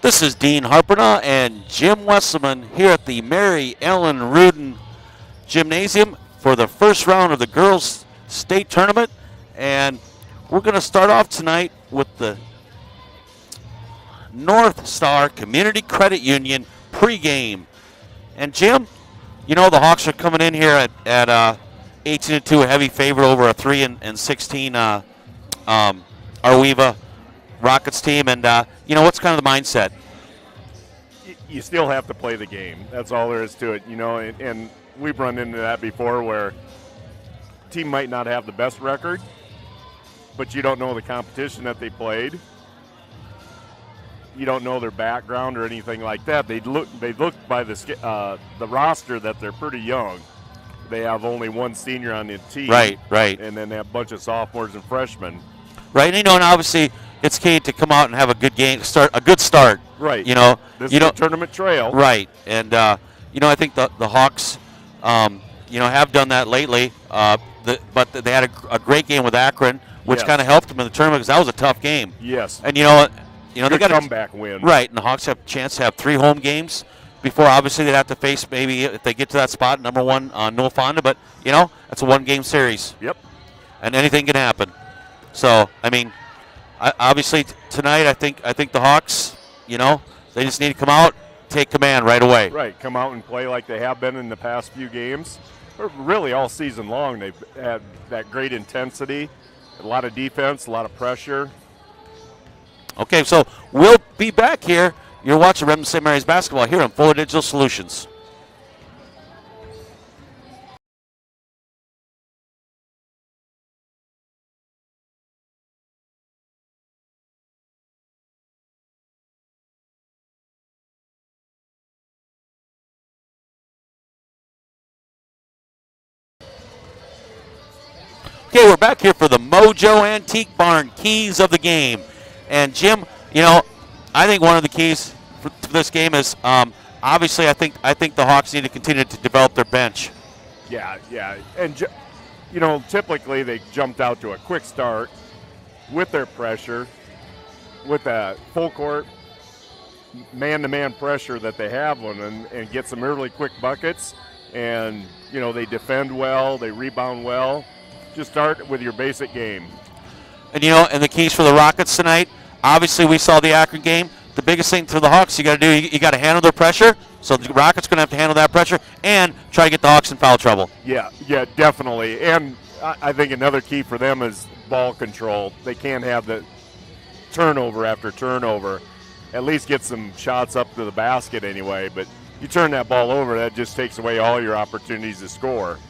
This is Dean Harperna and Jim Wesselman here at the Mary Ellen Rudin Gymnasium for the first round of the girls' state tournament. And we're going to start off tonight with the North Star Community Credit Union pregame. And Jim, you know the Hawks are coming in here at 18-2, a heavy favorite over a 3-16 Arweva Rockets team. And you know what's kind of the mindset? You still have to play the game. That's all there is to it, you know. And we've run into that before, where team might not have the best record, but you don't know the competition that they played. You don't know their background or anything like that. They look by the roster that they're pretty young. They have only one senior on the team, Right. and then they have a bunch of sophomores and freshmen. Right, and obviously it's key to come out and have a good game, a good start. Right. You know, this is a tournament trail. Right, and I think the Hawks, have done that lately. But they had a great game with Akron, which kind of helped them in the tournament because that was a tough game. Yes. And they got a comeback win. Right, and the Hawks have a chance to have 3 home games before obviously they'd have to face, maybe if they get to that spot, number 1 Noah Fonda. But that's a 1-game series. Yep. And anything can happen. So obviously tonight I think the Hawks, they just need to come out, take command right away. Right, come out and play like they have been in the past few games. Or really all season long, they've had that great intensity, a lot of defense, a lot of pressure. Okay, so we'll be back here. You're watching Remsen St. Mary's basketball here on Fuller Digital Solutions. Okay, we're back here for the Mojo Antique Barn keys of the game. And Jim, I think one of the keys to this game is obviously I think the Hawks need to continue to develop their bench. Yeah, and typically they jumped out to a quick start with their pressure, with that full court man-to-man pressure that they have on them, and get some early quick buckets. And they defend well, they rebound well. Just start with your basic game. And and the keys for the Rockets tonight. Obviously, we saw the Akron game. The biggest thing for the Hawks, you got to do, you got to handle their pressure. So the Rockets going to have to handle that pressure and try to get the Hawks in foul trouble. Yeah, definitely. And I think another key for them is ball control. They can't have the turnover after turnover. At least get some shots up to the basket anyway. But you turn that ball over, that just takes away all your opportunities to score.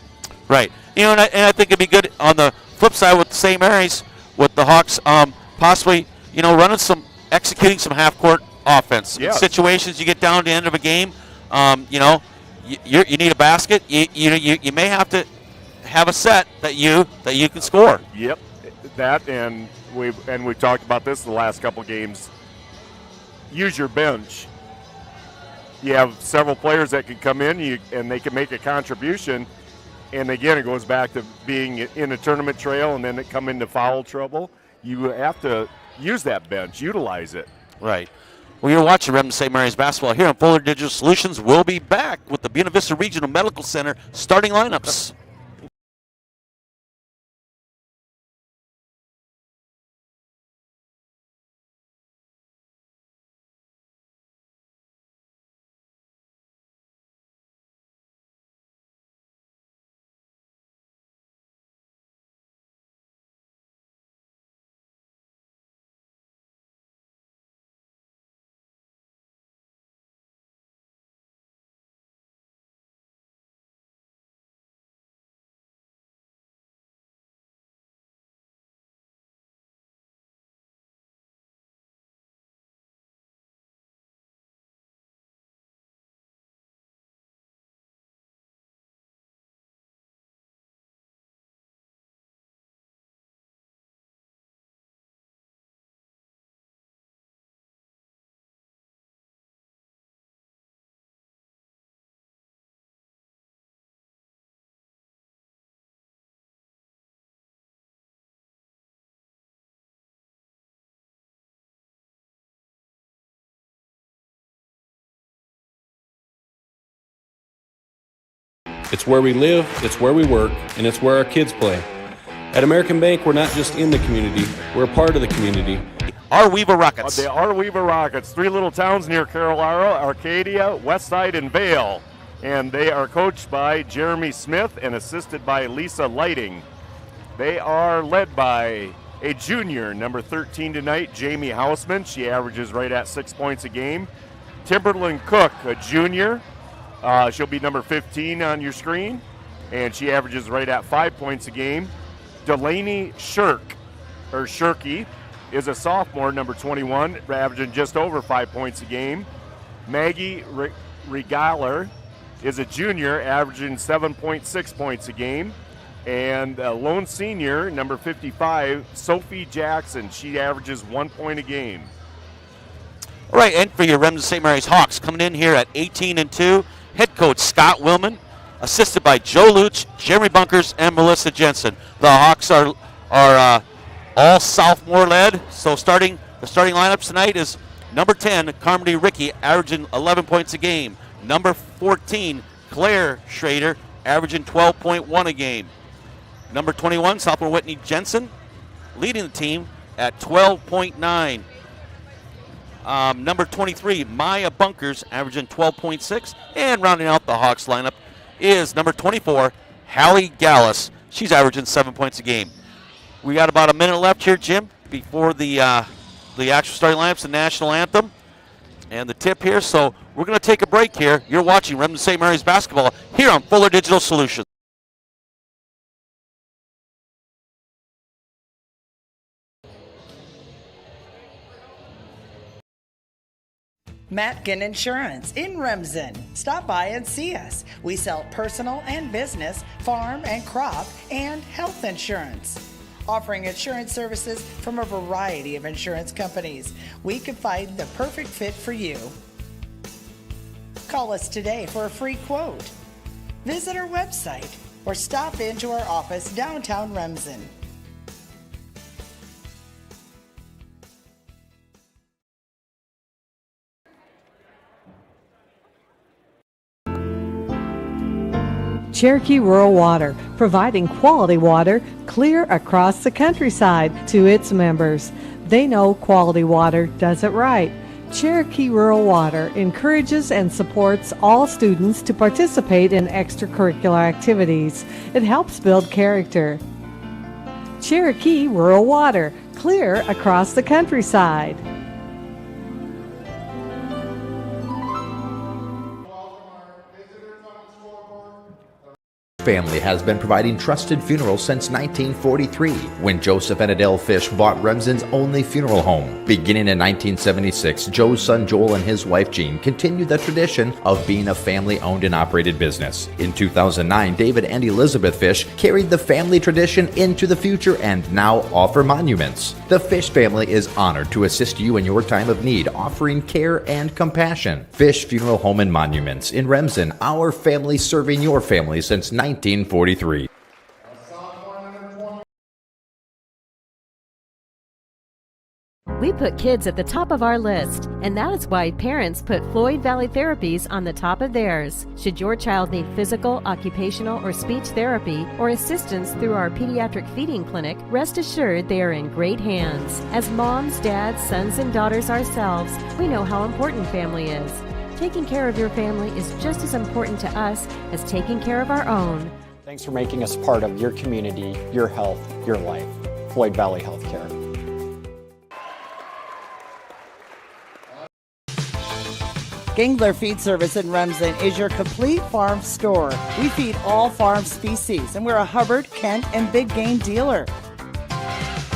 Right. And I think it'd be good on the flip side with the St. Mary's, with the Hawks possibly, executing some half-court offense. Yes. Situations you get down to the end of a game, you need a basket. You may have to have a set that you can score. Yep, that and we've talked about this the last couple games. Use your bench. You have several players that can come in and they can make a contribution. And again, it goes back to being in a tournament trail and then it come into foul trouble. You have to use that bench, utilize it. Right. Well, you're watching Remsen St. Mary's basketball here on Fuller Digital Solutions. We'll be back with the Buena Vista Regional Medical Center starting lineups. It's where we live, it's where we work, and it's where our kids play. At American Bank, we're not just in the community, we're a part of the community. Our Weaver Rockets. The Our Weaver Rockets, 3 little towns near Carolina, Arcadia, Westside, and Vale. And they are coached by Jeremy Smith and assisted by Lisa Lighting. They are led by a junior, number 13 tonight, Jamie Hausman. She averages right at 6 points a game. Timberland Cook, a junior. She'll be number 15 on your screen, and she averages right at 5 points a game. Delaney Shirky is a sophomore, number 21, averaging just over 5 points a game. Maggie Regaler is a junior, averaging 7.6 points a game. And lone senior, number 55, Sophie Jackson. She averages 1 point a game. All right, and for your Remsen St. Mary's Hawks, coming in here at 18-2, head coach Scott Willman, assisted by Joe Luch, Jeremy Bunkers, and Melissa Jensen. The Hawks are all sophomore led. So the starting lineups tonight is number 10, Carmody Ricky, averaging 11 points a game. Number 14, Claire Schrader, averaging 12.1 a game. Number 21, sophomore Whitney Jensen, leading the team at 12.9. Number 23, Maya Bunkers, averaging 12.6. And rounding out the Hawks lineup is number 24, Hallie Gallus. She's averaging 7 points a game. We got about a minute left here, Jim, before the actual starting lineups, the national anthem, and the tip here. So we're going to take a break here. You're watching Remsen St. Mary's basketball here on Fuller Digital Solutions. Matkin Insurance in Remsen. Stop by and see us. We sell personal and business, farm and crop, and health insurance. Offering insurance services from a variety of insurance companies. We can find the perfect fit for you. Call us today for a free quote. Visit our website or stop into our office downtown Remsen. Cherokee Rural Water, providing quality water clear across the countryside to its members. They know quality water does it right. Cherokee Rural Water encourages and supports all students to participate in extracurricular activities. It helps build character. Cherokee Rural Water, clear across the countryside. Family has been providing trusted funerals since 1943, when Joseph and Adele Fish bought Remsen's only funeral home. Beginning in 1976, Joe's son Joel and his wife Jean continued the tradition of being a family-owned and operated business. In 2009, David and Elizabeth Fish carried the family tradition into the future and now offer monuments. The Fish family is honored to assist you in your time of need, offering care and compassion. Fish Funeral Home and Monuments in Remsen, our family serving your family since 1943. We put kids at the top of our list, and that is why parents put Floyd Valley Therapies on the top of theirs. Should your child need physical, occupational, or speech therapy or assistance through our pediatric feeding clinic, rest assured they are in great hands. As moms, dads, sons, and daughters ourselves, we know how important family is. Taking care of your family is just as important to us as taking care of our own. Thanks for making us part of your community, your health, your life. Floyd Valley Healthcare. Gangler Feed Service in Remsen is your complete farm store. We feed all farm species, and we're a Hubbard, Kent, and big game dealer.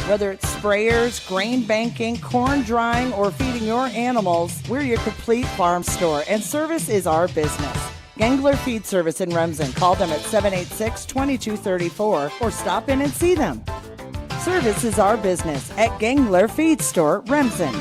Whether it's sprayers, grain banking, corn drying, or feeding your animals, we're your complete farm store, and service is our business. Gangler Feed Service in Remsen. Call them at 786-2234 or stop in and see them. Service is our business at Gangler Feed Store, Remsen.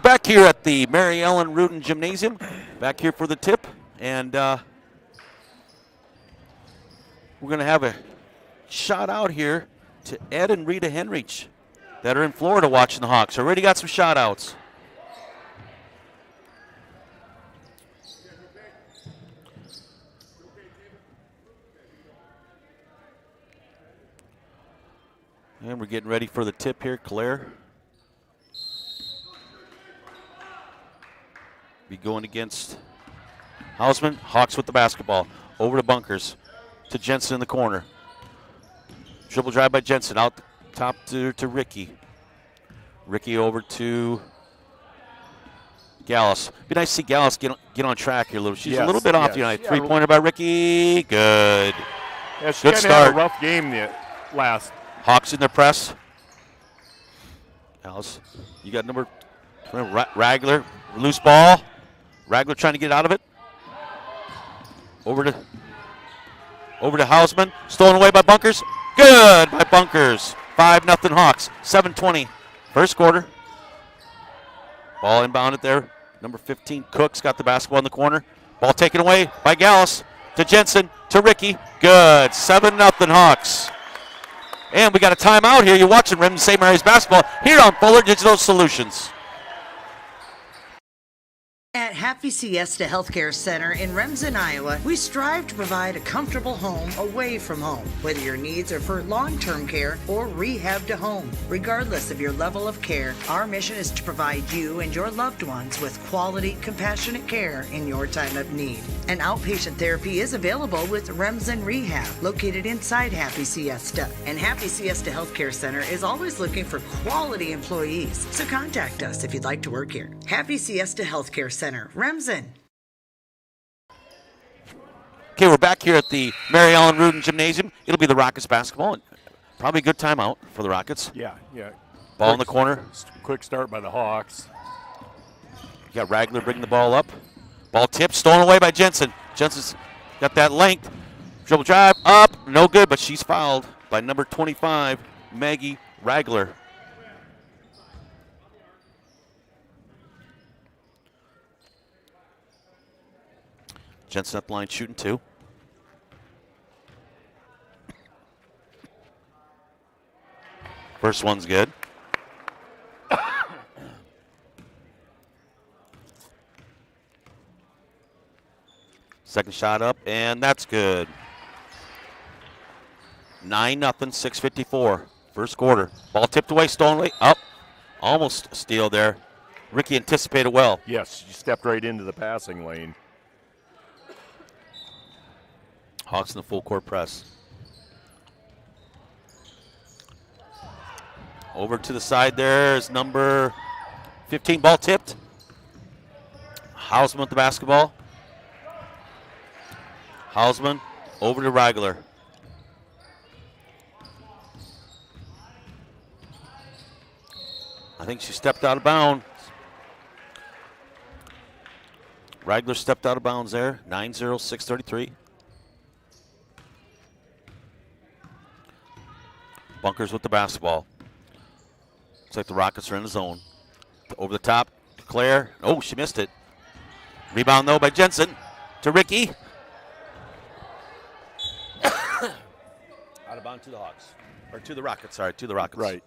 back here at the Mary Ellen Rudin Gymnasium, back here for the tip, and we're going to have a shout out here to Ed and Rita Henrich that are in Florida watching the Hawks. Already got some shout outs. And we're getting ready for the tip here, Claire. Be going against Hausman. Hawks with the basketball. Over to Bunkers. To Jensen in the corner. Dribble drive by Jensen. Out the top to Ricky. Ricky over to Gallus. Be nice to see Gallus get on track here a little. She's a little bit off tonight. Yeah, Three-pointer by Ricky. Good. Yeah, she Good kind of start. had a rough game last. Hawks in their press. Alice, you got number Ragler. Loose ball. Ragler trying to get out of it. Over to Hausman. Stolen away by Bunkers. Good by Bunkers. 5-0 Hawks. 7:20. First quarter. Ball inbounded there. Number 15, Cooks got the basketball in the corner. Ball taken away by Gallus. To Jensen. To Ricky. Good. 7-0 Hawks. And we got a timeout here. You're watching Remsen St. Mary's basketball here on Fuller Digital Solutions. At Happy Siesta Healthcare Center in Remsen, Iowa, we strive to provide a comfortable home away from home, whether your needs are for long-term care or rehab to home. Regardless of your level of care, our mission is to provide you and your loved ones with quality, compassionate care in your time of need. An outpatient therapy is available with Remsen Rehab, located inside Happy Siesta. And Happy Siesta Healthcare Center is always looking for quality employees, so contact us if you'd like to work here. Happy Siesta Healthcare Center, Remsen. Okay, we're back here at the Mary Ellen Rudin Gymnasium. It'll be the Rockets basketball. And probably a good timeout for the Rockets. Yeah. Ball in the corner. Quick start by the Hawks. You got Ragler bringing the ball up. Ball tipped, stolen away by Jensen. Jensen's got that length. Dribble drive, up, no good, but she's fouled by number 25, Maggie Ragler. Jensen up the line shooting two. First one's good. Second shot up, and that's good. 9-0, 6:54. First quarter. Ball tipped away, stolen away, up. Almost a steal there. Ricky anticipated well. Yes, she stepped right into the passing lane. Hawks in the full court press. Over to the side there is number 15, ball tipped. Hausman with the basketball. Hausman over to Ragler. I think she stepped out of bounds. Ragler stepped out of bounds there. 9-0, 6:33. Bunkers with the basketball. Looks like the Rockets are in the zone. Over the top to Claire. Oh, she missed it. Rebound, though, by Jensen. To Ricky. Out of bounds to the Hawks. Or to the Rockets, sorry, to the Rockets. Right.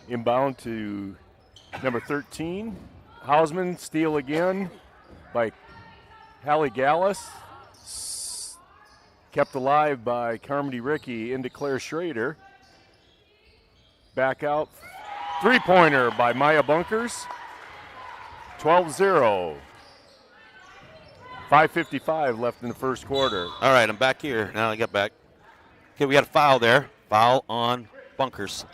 Inbound to number 13. Hausman, steal again by Hallie Gallus. Kept alive by Carmody Ricky into Claire Schrader. Back out. Three-pointer by Maya Bunkers. 12-0. 5:55 left in the first quarter. All right, I'm back here. Now I got back. Okay, we got a foul there. Foul on Bunkers.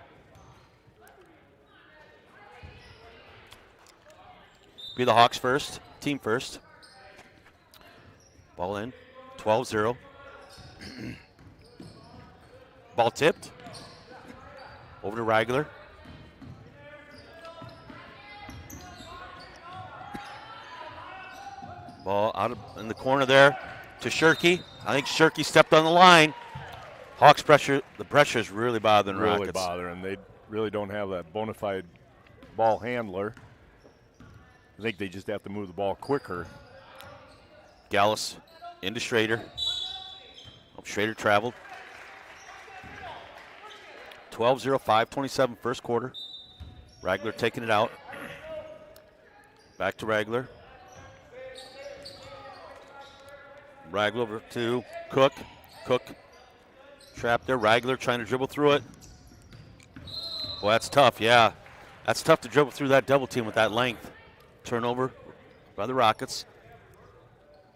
Be the Hawks first. Team first. Ball in. 12-0. Ball tipped. Over to Ragler. Ball out in the corner there to Shirky. I think Shirky stepped on the line. Hawks pressure, the pressure is really bothering Really Rockets. bothering. They really don't have that bona fide ball handler. I think they just have to move the ball quicker. Gallus into Schrader. Oh, Schrader traveled. 12-0, 5:27 first quarter. Ragler taking it out. Back to Ragler. Ragler over to Cook. Cook trapped there. Ragler trying to dribble through it. Well, that's tough, yeah. That's tough to dribble through that double team with that length. Turnover by the Rockets.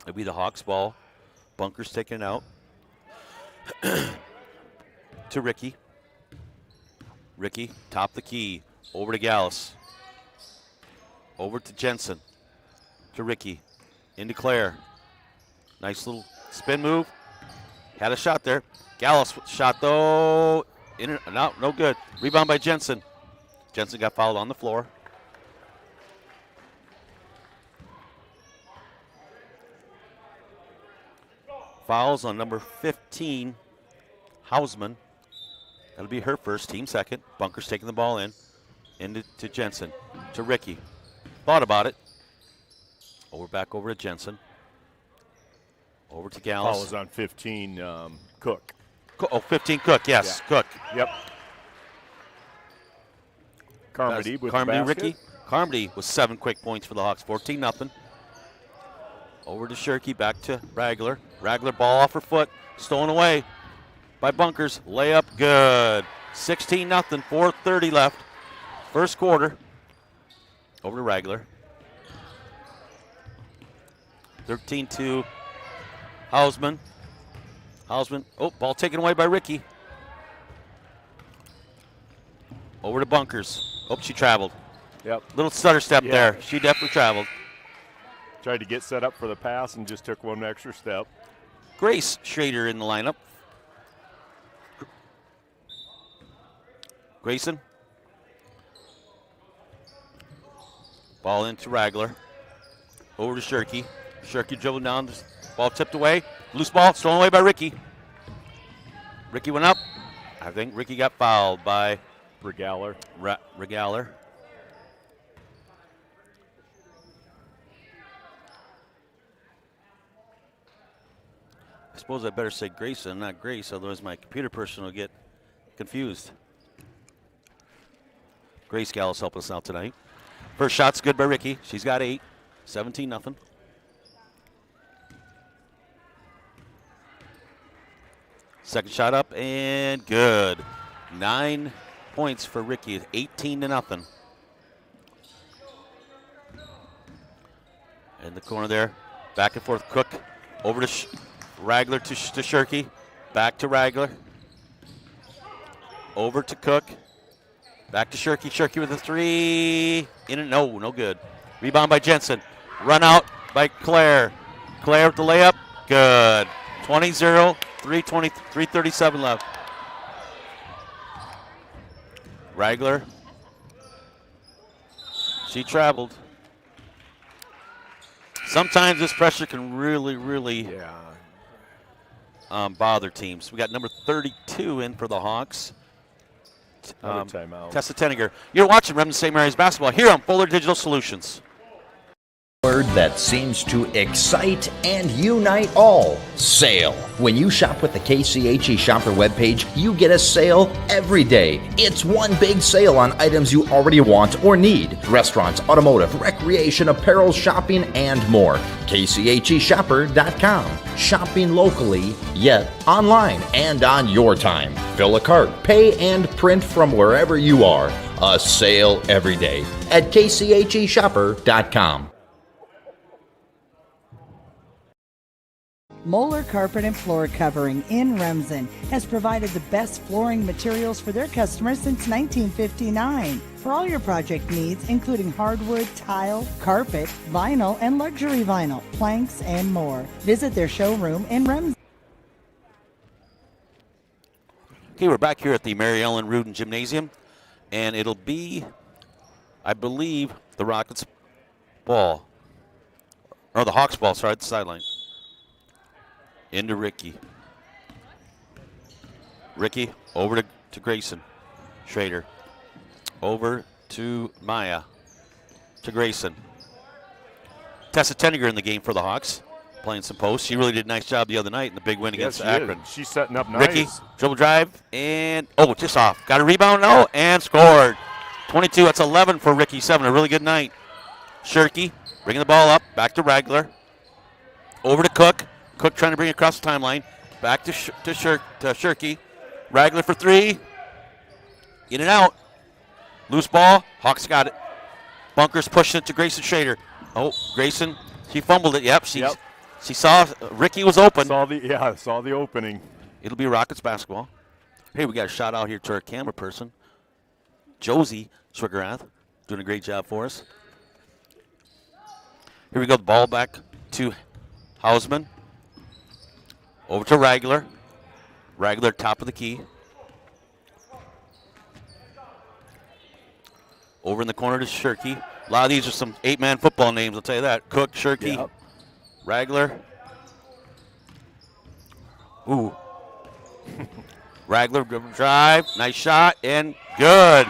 It'll be the Hawks ball. Bunker's taking it out. To Ricky. Ricky, top the key. Over to Gallus. Over to Jensen. To Ricky. Into Claire. Nice little spin move. Had a shot there. Gallus shot though. No good. Rebound by Jensen. Jensen got fouled on the floor. Fouls on number 15, Hausman. That'll be her first, team second. Bunker's taking the ball in. To Jensen. To Ricky. Thought about it. Back over to Jensen. Over to Gallus. Foul was on 15, Cook. 15 Cook, yes, yeah. Cook. Yep. Carmody with the basket. Ricky. Carmody with 7 quick points for the Hawks, 14-0. Over to Shirky, back to Ragler. Ragler ball off her foot, stolen away by Bunkers. Layup good. 16-0, 4:30 left. First quarter. Over to Ragler. 13-2. Hausman. Ball taken away by Ricky. Over to Bunkers. She traveled. Yep. Little stutter step there. She definitely traveled. Tried to get set up for the pass and just took one extra step. Grace Schrader in the lineup. Grayson. Ball into Ragler. Over to Shirky. Shirky dribbling down. Ball tipped away. Loose ball stolen away by Ricky. Ricky went up. I think Ricky got fouled by Regaler. Regaler. I suppose I better say Grayson, not Grace, otherwise my computer person will get confused. Grace Gallus helping us out tonight. First shot's good by Ricky. She's got 8. 17-0. Second shot up and good. 9 points for Ricky, 18-0. In the corner there, back and forth. Cook over to Ragler to Shirky, back to Ragler. Over to Cook, back to Shirky. Shirky with a 3. No good. Rebound by Jensen. Run out by Claire. Claire with the layup. Good. 20-0. 3:37 left. Ragler. She traveled. Sometimes this pressure can really bother teams. We got number 32 in for the Hawks. Timeout. Tessa Tenninger. You're watching Remsen St. Mary's basketball here on Fuller Digital Solutions. Word that seems to excite and unite all. Sale. When you shop with the KCHE Shopper webpage, you get a sale every day. It's one big sale on items you already want or need. Restaurants, automotive, recreation, apparel, shopping, and more. KCHEshopper.com. Shopping locally, yet online and on your time. Fill a cart, pay, and print from wherever you are. A sale every day at KCHEshopper.com. Moeller Carpet and Floor Covering in Remsen has provided the best flooring materials for their customers since 1959. For all your project needs, including hardwood, tile, carpet, vinyl, and luxury vinyl, planks, and more. Visit their showroom in Remsen. Okay, we're back here at the Mary Ellen Rudin Gymnasium, and it'll be, I believe, the Rockets ball. Or the Hawks ball, sorry, at the sideline. Into Ricky. Ricky over to Grayson. Schrader over to Maya. To Grayson. Tessa Tenniger in the game for the Hawks. Playing some posts. She really did a nice job the other night in the big win against Akron. She's setting up nice. Ricky, dribble drive, and just off. Got a rebound now, and scored. 22, that's 11 for Ricky, 7. A really good night. Shirky bringing the ball up, back to Ragler. Over to Cook. Cook trying to bring it across the timeline. Back to Shirky. Ragler for 3. In and out. Loose ball. Hawks got it. Bunkers pushing it to Grayson Schrader. Grayson, she fumbled it. Yep. She saw Ricky was open. Saw the opening. It'll be Rockets basketball. Hey, we got a shout out here to our camera person, Josie Swigerath, doing a great job for us. Here we go, the ball back to Hausman. Over to Ragler. Ragler, top of the key. Over in the corner to Shirky. A lot of these are some 8-man football names, I'll tell you that. Cook, Shirky, Ragler. Ooh. Ragler drive, nice shot, and good.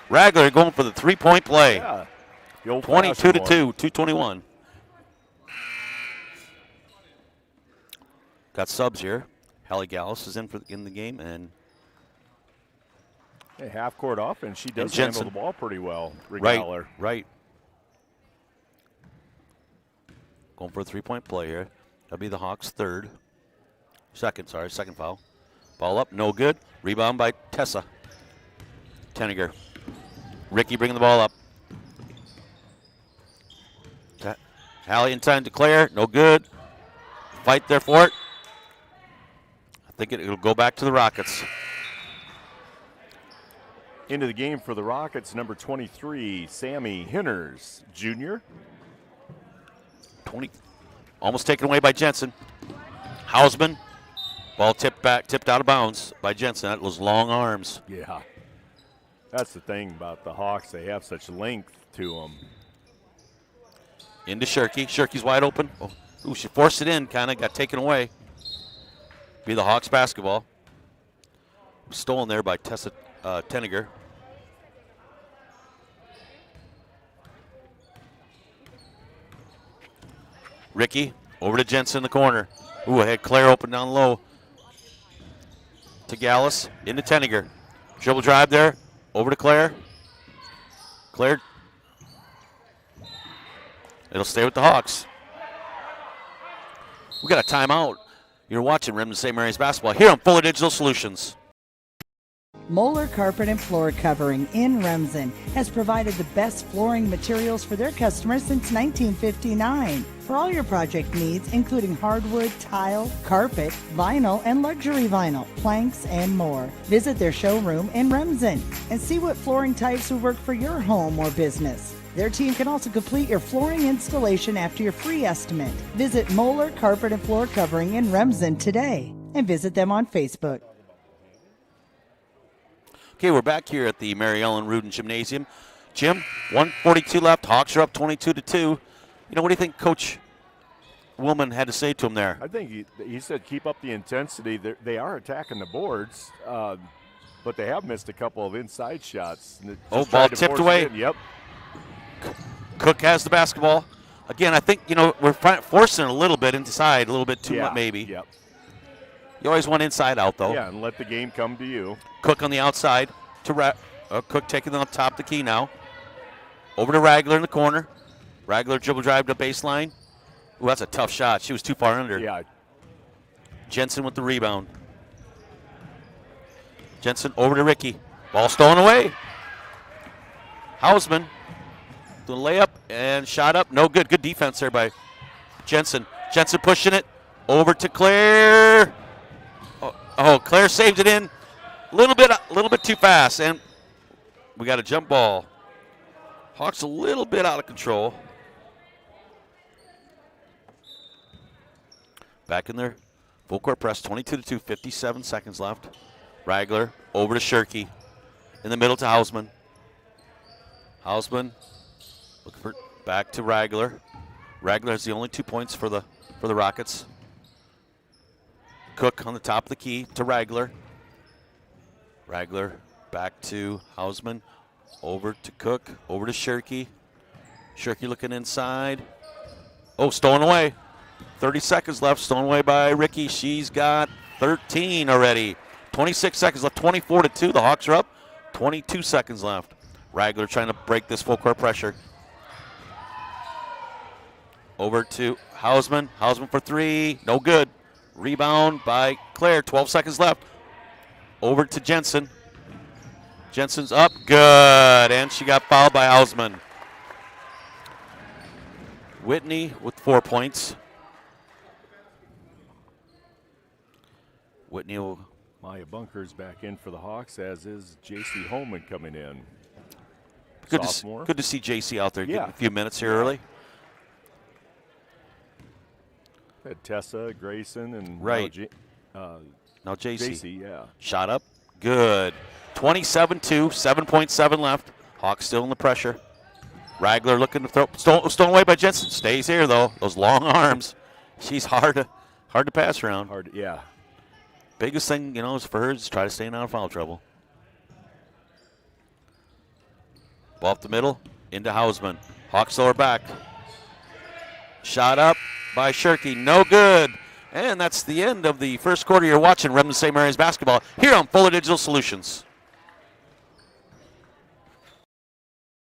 Ragler going for the 3-point play. Yeah. 22 to 2, 2:21. Got subs here. Hallie Gallus is in the game, and half court offense. She does handle the ball pretty well. Right. Going for a 3-point play here. That'll be the Hawks' second foul. Ball up, no good. Rebound by Tessa Tenniger. Ricky bringing the ball up. Hallie in time to Claire, no good. Fight there for it. I think it'll go back to the Rockets. Into the game for the Rockets, number 23, Sammy Hinners Jr. 20, almost taken away by Jensen. Hausman, ball tipped out of bounds by Jensen. That was long arms. Yeah, that's the thing about the Hawks. They have such length to them. Into Shirky. Shirky's wide open. She forced it in, kind of got taken away. Be the Hawks basketball. Stolen there by Tessa Tenniger. Ricky over to Jensen in the corner. I had Claire open down low. To Gallus, into Tenniger. Dribble drive there, over to Claire. Claire. It'll stay with the Hawks. We got a timeout. You're watching Remsen St. Mary's basketball here on Fuller Digital Solutions. Moeller Carpet and Floor Covering in Remsen has provided the best flooring materials for their customers since 1959. For all your project needs, including hardwood, tile, carpet, vinyl, and luxury vinyl, planks, and more. Visit their showroom in Remsen and see what flooring types will work for your home or business. Their team can also complete your flooring installation after your free estimate. Visit Moeller Carpet and Floor Covering in Remsen today and visit them on Facebook. Okay, we're back here at the Mary Ellen Rudin Gymnasium. Jim, 1:42 left. Hawks are up 22 to 2. What do you think Coach Willman had to say to him there? I think he said keep up the intensity. They are attacking the boards, but they have missed a couple of inside shots. Ball tipped away. Yep. Cook has the basketball. Again, I think, we're forcing it a little bit inside, a little bit too much maybe. Yep. You always want inside out, though. Yeah, and let the game come to you. Cook on the outside to Cook taking on top of the key now. Over to Ragler in the corner. Ragler dribble drive to baseline. Ooh, that's a tough shot. She was too far under. Yeah. Jensen with the rebound. Jensen over to Ricky. Ball stolen away. Hausman doing a layup and shot up. No good. Good defense there by Jensen. Jensen pushing it over to Claire. Claire saved it in a little bit too fast, and we got a jump ball. Hawks a little bit out of control. Back in there. Full court press, 22 to 2, 57 seconds left. Ragler over to Shirky. In the middle to Hausman. Hausman looking for back to Ragler. Ragler has the only 2 points for the Rockets. Cook on the top of the key to Ragler. Ragler back to Hausman. Over to Cook. Over to Shirky. Shirky looking inside. Oh, stolen away. 30 seconds left. Stolen away by Ricky. She's got 13 already. 26 seconds left. 24-2. The Hawks are up. 22 seconds left. Ragler trying to break this full court pressure. Over to Hausman. Hausman for three. No good. Rebound by Claire. 12 seconds left. Over to Jensen. Jensen's up. Good. And she got fouled by Hausman. Whitney with 4 points. Whitney will. Maya Bunker's back in for the Hawks, as is J.C. Holman coming in. Good Sophomore. Good to see J.C. out there Yeah. getting a few minutes here early. Had Tessa, Grayson, and Right. now J.C. J.C., yeah. Shot up. Good. 27-2, 7.7 left. Hawks still in the pressure. Ragler looking to throw. Stolen away by Jensen. Stays here, though. Those long arms. She's hard to pass around. Yeah. Biggest thing, is for her is try to stay out of foul trouble. Ball up the middle, into Hausman. Hawks still are back. Shot up by Shirky, no good. And that's the end of the first quarter. You're watching Remsen St. Mary's basketball here on Fuller Digital Solutions.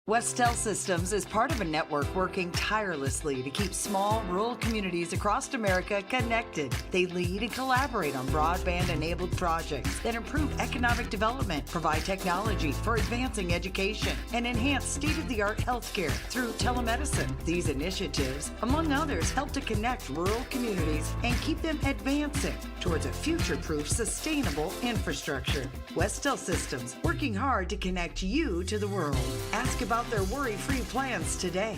Westel Systems is part of a network working tirelessly to keep small, rural communities across America connected. They lead and collaborate on broadband-enabled projects that improve economic development, provide technology for advancing education, and enhance state-of-the-art healthcare through telemedicine. These initiatives, among others, help to connect rural communities and keep them advancing towards a future-proof, sustainable infrastructure. Westel Systems, working hard to connect you to the world. Ask about their worry-free plans today.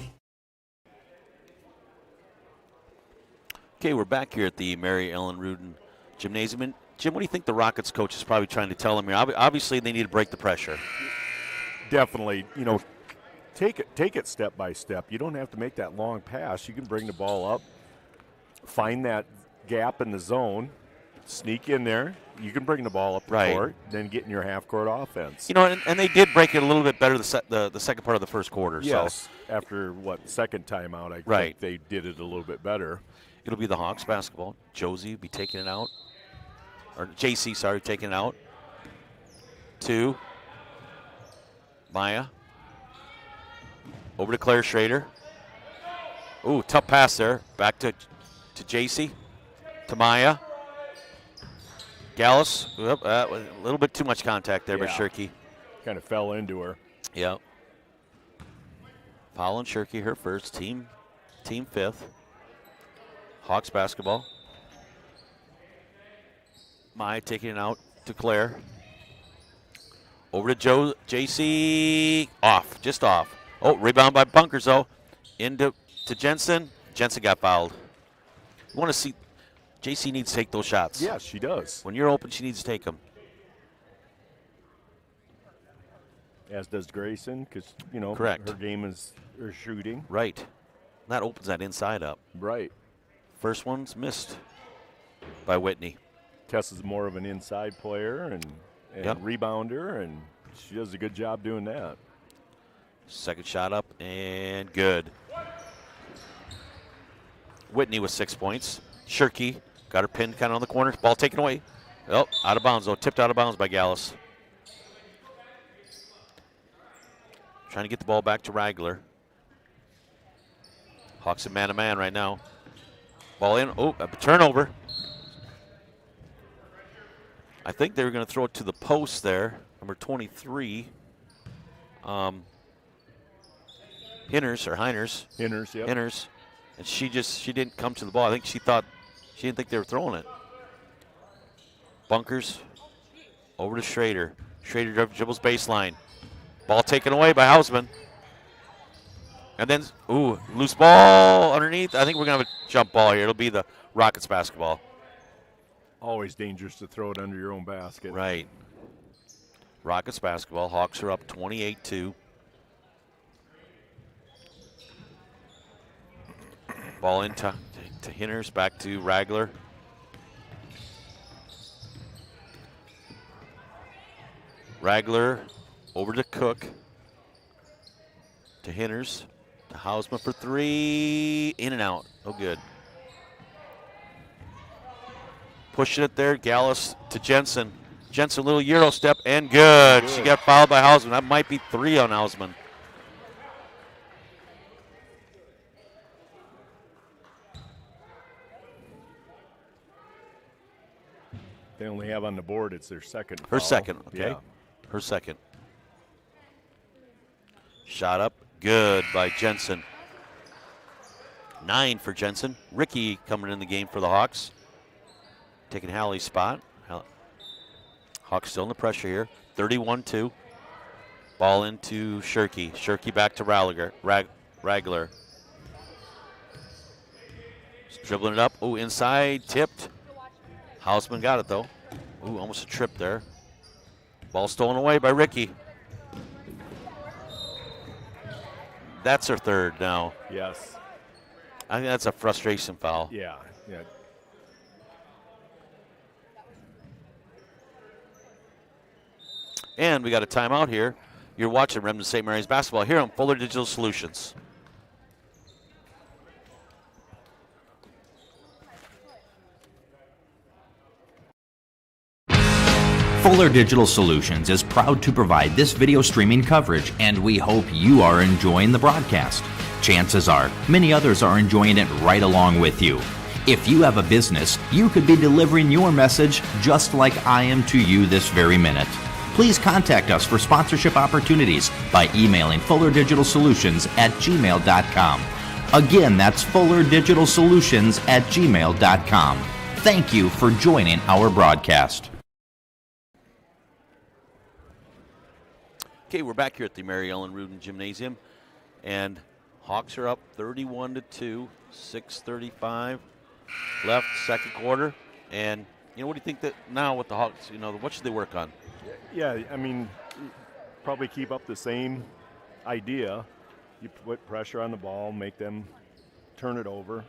Okay, we're back here at the Mary Ellen Rudin Gymnasium. And Jim, what do you think the Rockets coach is probably trying to tell them here? Obviously, they need to break the pressure. Definitely, take it step by step. You don't have to make that long pass. You can bring the ball up, find that gap in the zone, sneak in there. You can bring the ball up the court, then get in your half-court offense. And they did break it a little bit better the second part of the first quarter. Yes, so. After, second timeout, I think they did it a little bit better. It'll be the Hawks basketball. Josie will be taking it out. Or JC, sorry, taking it out. To Maya. Over to Claire Schrader. Ooh, tough pass there. Back to JC. To Maya. Gallus, a little bit too much contact there by Shirky. Kind of fell into her. Yep. Foul on Shirky, her first, team fifth. Hawks basketball. Maya taking it out to Claire. Over to JC, just off. Oh, rebound by Bunkers though. Into Jensen. Jensen got fouled. You want to see. JC needs to take those shots. Yes, she does. When you're open, she needs to take them. As does Grayson, because, Correct. Her game is her shooting. Right. That opens that inside up. Right. First one's missed by Whitney. Tessa's more of an inside player and rebounder, and she does a good job doing that. Second shot up, and good. Whitney with 6 points. Shirky got her pinned kind of on the corner. Ball taken away. Oh, out of bounds, though. Tipped out of bounds by Gallus. Trying to get the ball back to Ragler. Hawks in man-to-man right now. Ball in. Oh, a turnover. I think they were going to throw it to the post there. Number 23. Heiners. Heiners, yep. Heiners. And she didn't come to the ball. I think she didn't think they were throwing it. Bunkers over to Schrader. Schrader dribbles baseline. Ball taken away by Hausman. And then, loose ball underneath. I think we're going to have a jump ball here. It'll be the Rockets basketball. Always dangerous to throw it under your own basket. Right. Rockets basketball. Hawks are up 28-2. Ball into Heiners, back to Ragler. Ragler over to Cook. To Henners. To Hausman for 3. In and out. No good. Pushing it there. Gallus to Jensen. Jensen, little Euro step, and good. She got fouled by Hausman. That might be 3 on Hausman. They only have on the board, it's their second Her foul. second, okay. Yeah. Her second. Shot up, good by Jensen. 9 for Jensen. Ricky coming in the game for the Hawks. Taking Hallie's spot. Hawks still in the pressure here. 31-2. Ball into Shirky. Shirky back to Ragler. Dribbling it up. Oh, inside, tipped. Hausman got it, though. Ooh, almost a trip there. Ball stolen away by Ricky. That's her third now. Yes. I think that's a frustration foul. Yeah. And we got a timeout here. You're watching Remsen St. Mary's basketball here on Fuller Digital Solutions. Fuller Digital Solutions is proud to provide this video streaming coverage, and we hope you are enjoying the broadcast. Chances are, many others are enjoying it right along with you. If you have a business, you could be delivering your message just like I am to you this very minute. Please contact us for sponsorship opportunities by emailing fullerdigitalsolutions@gmail.com. Again, that's fullerdigitalsolutions@gmail.com. Thank you for joining our broadcast. Okay, we're back here at the Mary Ellen Rudin Gymnasium, and Hawks are up 31-2, 6:35 left, second quarter. And what do you think that now with the Hawks? What should they work on? Yeah, I mean, probably keep up the same idea. You put pressure on the ball, make them turn it over,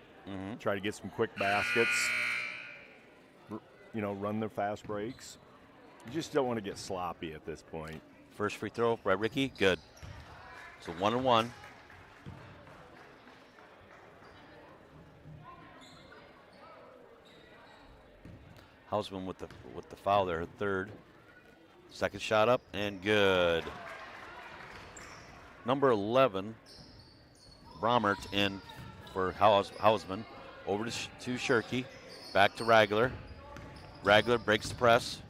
try to get some quick baskets, run their fast breaks. You just don't want to get sloppy at this point. First free throw by Ricky, good. So 1-1. Hausman with the foul there, third. Second shot up and good. Number 11, Bromert in for Hausman. Over to Shirky, back to Ragler. Ragler breaks the press.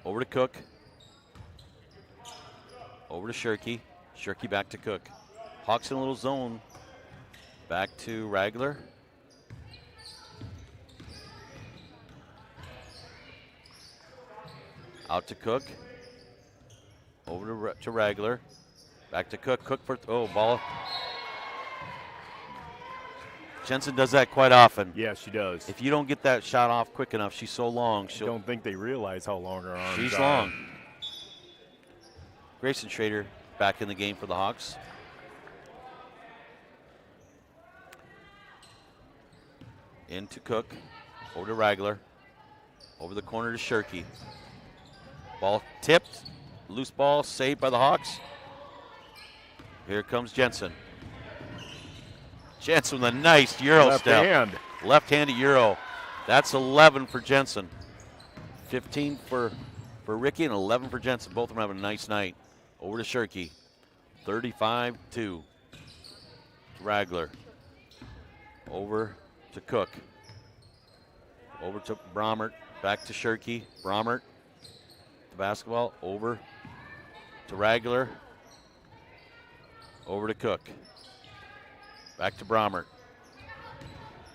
Over to Cook. Over to Shirky. Shirky back to Cook. Hawks in a little zone. Back to Ragler. Out to Cook. Over to Ragler. Back to Cook. Cook for, ball. Jensen does that quite often. Yeah, she does. If you don't get that shot off quick enough, she's so long. I don't think they realize how long her arms are. She's long. Grayson Schrader back in the game for the Hawks. Into Cook. Over to Ragler. Over the corner to Shirky. Ball tipped. Loose ball saved by the Hawks. Here comes Jensen. Jensen with a nice Euro step. Left-handed Euro. That's 11 for Jensen. 15 for Ricky and 11 for Jensen. Both of them having a nice night. Over to Shirky. 35-2. Ragler. Over to Cook. Over to Bromert. Back to Shirky. Bromert. The basketball. Over to Ragler. Over to Cook. Back to Bromert.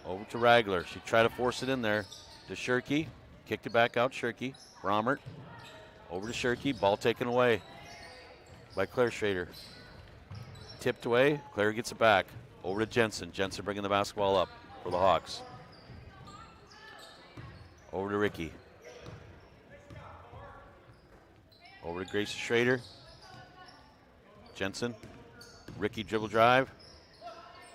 Over to Ragler. She tried to force it in there to Shirky. Kicked it back out, Shirky. Bromert. Over to Shirky. Ball taken away by Claire Schrader. Tipped away. Claire gets it back. Over to Jensen. Jensen bringing the basketball up for the Hawks. Over to Ricky. Over to Grace Schrader. Jensen. Ricky dribble drive.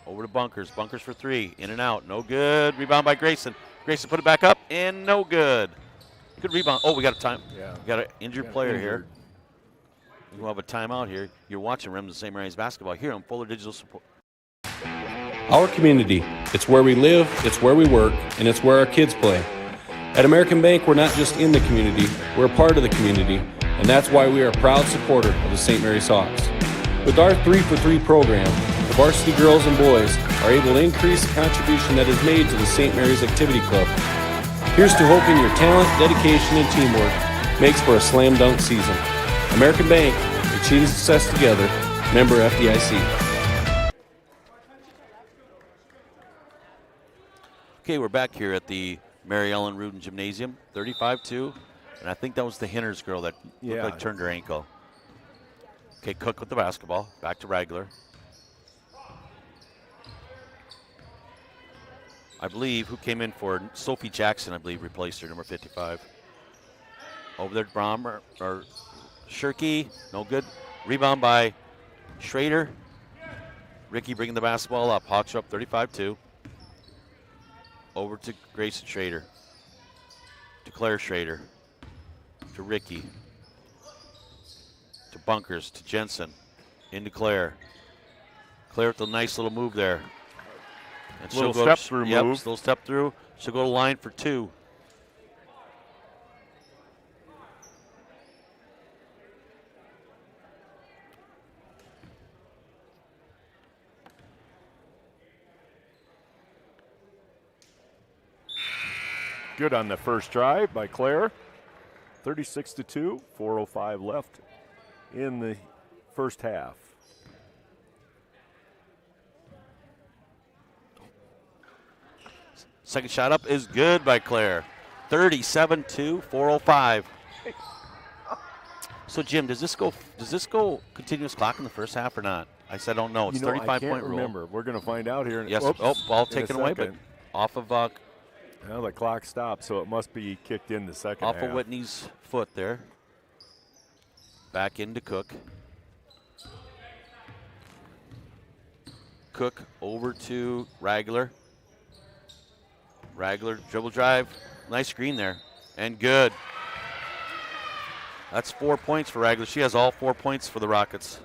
Over to Bunkers. Bunkers for 3. In and out. No good. Rebound by Grayson. Grayson put it back up and no good. Good rebound. Oh, we got a time. Yeah. We got an injured player here. We'll have a timeout here. You're watching Remsen St. Mary's basketball here on Fuller Digital Support. Our community, it's where we live, it's where we work, and it's where our kids play. At American Bank, we're not just in the community, we're a part of the community, and that's why we are a proud supporter of the St. Mary's Hawks. With our 3-for-3 program, the varsity girls and boys are able to increase the contribution that is made to the St. Mary's Activity Club. Here's to hoping your talent, dedication, and teamwork makes for a slam dunk season. American Bank, achieving success together, member FDIC. Okay, we're back here at the Mary Ellen Rudin Gymnasium, 35-2. And I think that was the Hinders girl that looked like turned her ankle. Okay, Cook with the basketball. Back to Ragler. I believe who came in for Sophie Jackson, I believe, replaced her, number 55. Over there, Brommer, or Shirky, no good. Rebound by Schrader. Ricky bringing the basketball up. Hawks are up 35-2. Over to Grayson Schrader. To Claire Schrader. To Ricky. To Bunkers. To Jensen. Into Claire. Claire with a nice little move there. And little step through move. Little step through. She'll go to line for 2. Good on the first drive by Claire. 36-2, 4:05 left in the first half. Second shot up is good by Claire. 37-2, 4:05. So Jim, does this go continuous clock in the first half or not? I said I don't know. It's 35-point rule. Remember, we're going to find out here. Yes. Ball taken away, but off of now the clock stopped, so it must be kicked in the second half. Off of Whitney's foot there. Back into Cook. Cook over to Ragler. Ragler dribble drive. Nice screen there. And good. That's 4 points for Ragler. She has all 4 points for the Rockets.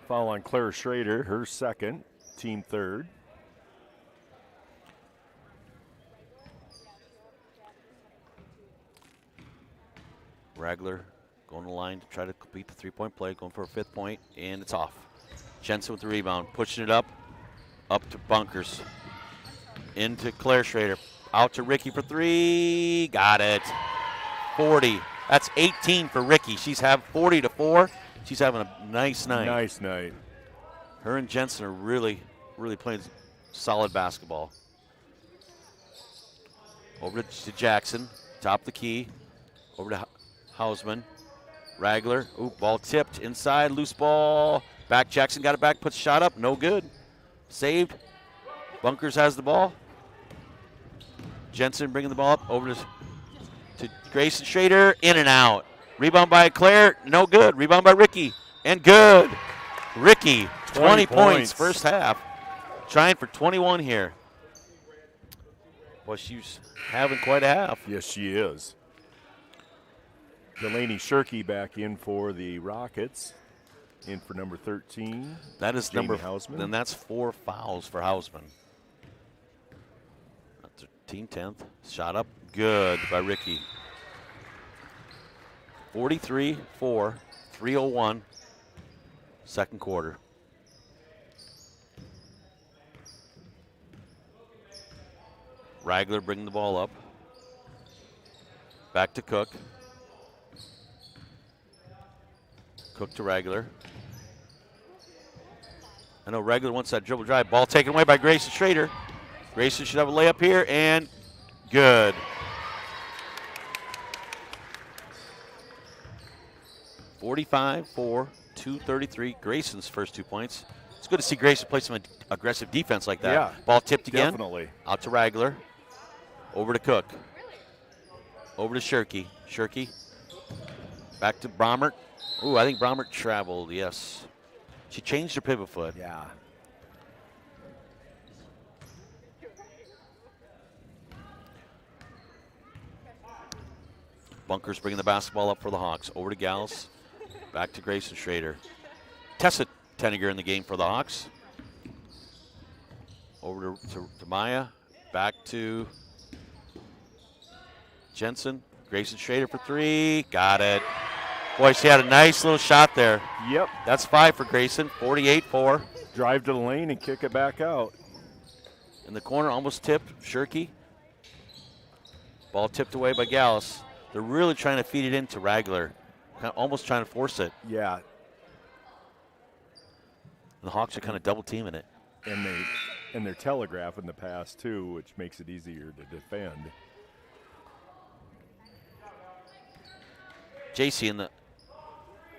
Foul on Claire Schrader, her second, team third. Ragler going to the line to try to complete the three-point play, going for a 5th point, and it's off. Jensen with the rebound, pushing it up to Bunkers. Into Claire Schrader, out to Ricky for 3, got it. 40, that's 18 for Ricky. She's having 40-4. She's having a nice night. Nice night. Her and Jensen are really playing solid basketball. Over to Jackson, top of the key. Over to Hausman. Ragler, ball tipped inside, loose ball. Back, Jackson got it back, puts a shot up, no good. Saved. Bunkers has the ball. Jensen bringing the ball up over to Grayson Schrader, in and out. Rebound by Claire, no good. Rebound by Ricky, and good. Ricky, 20 points first half. Trying for 21 here. Well, she's having quite a half. Yes, she is. Delaney Shirky back in for the Rockets. In for number 13. That is Jamie number Hausman. Then that's 4 fouls for Hausman. That's team 10th. Shot up, good by Ricky. 43-4, 3:01, second quarter. Ragler bringing the ball up. Back to Cook. Cook to Ragler. I know Ragler wants that dribble drive. Ball taken away by Grayson Schrader. Grayson should have a layup here, and good. (45-4), 2:33. Grayson's first 2 points. It's good to see Grayson play some aggressive defense like that. Yeah, ball tipped again. Definitely. Out to Ragler. Over to Cook. Over to Shirky. Shirky. Back to Bromert. I think Bromert traveled, yes. She changed her pivot foot. Yeah. Bunkers bringing the basketball up for the Hawks. Over to Gals. Back to Grayson Schrader. Tessa Tenniger in the game for the Hawks. Over to Maya. Back to Jensen. Grayson Schrader for 3. Got it. Boy, she had a nice little shot there. Yep. That's 5 for Grayson. 48-4. Drive to the lane and kick it back out. In the corner, almost tipped. Shirky. Ball tipped away by Gallus. They're really trying to feed it into Ragler. Almost trying to force it. Yeah. And the Hawks are kind of double teaming it. And they're telegraphing the pass too, which makes it easier to defend. JC in the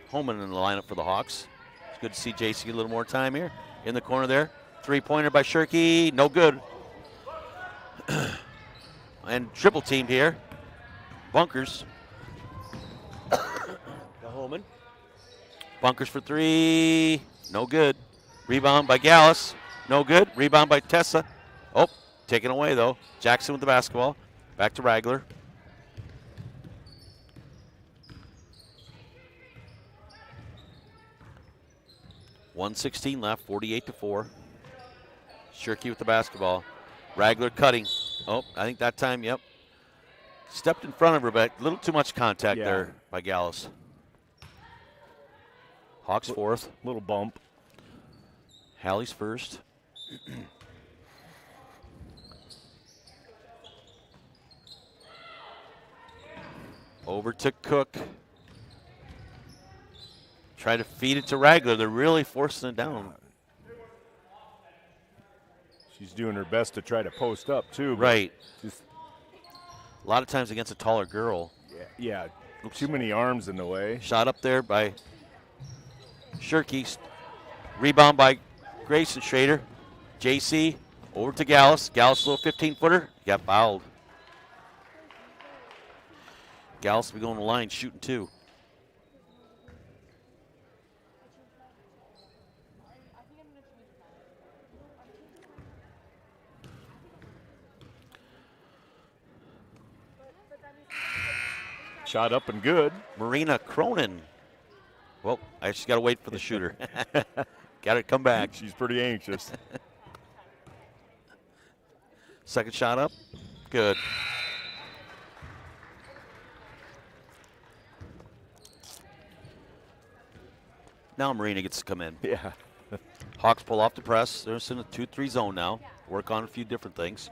Holman in the lineup for the Hawks. It's good to see JC get a little more time here. In the corner there. 3-pointer by Shirky. No good. And triple teamed here. Bunkers. The Holman. Bunkers for 3. No good. Rebound by Gallus. No good. Rebound by Tessa. Oh, taken away though. Jackson with the basketball. Back to Ragler. .116 left, 48-4. Shirky with the basketball. Ragler cutting. Oh, I think that time, yep. Stepped in front of her, but a little too much contact there by Gallus. Hawks fourth. Little bump. Hallie's first. Over to Cook. Try to feed it to Ragler. They're really forcing it down. She's doing her best to try to post up too. Right. Just a lot of times against a taller girl. Yeah. Too many arms in the way. Shot up there by Shirky. Rebound by Grayson Schrader. JC over to Gallus. Gallus, a little 15-footer. Got fouled. Gallus will be going to the line shooting 2. Shot up and good. Marina Cronin. Well, I just got to wait for the shooter. Got to come back. She's pretty anxious. Second shot up. Good. Now Marina gets to come in. Yeah. Hawks pull off the press. They're in a 2-3 zone now. Work on a few different things.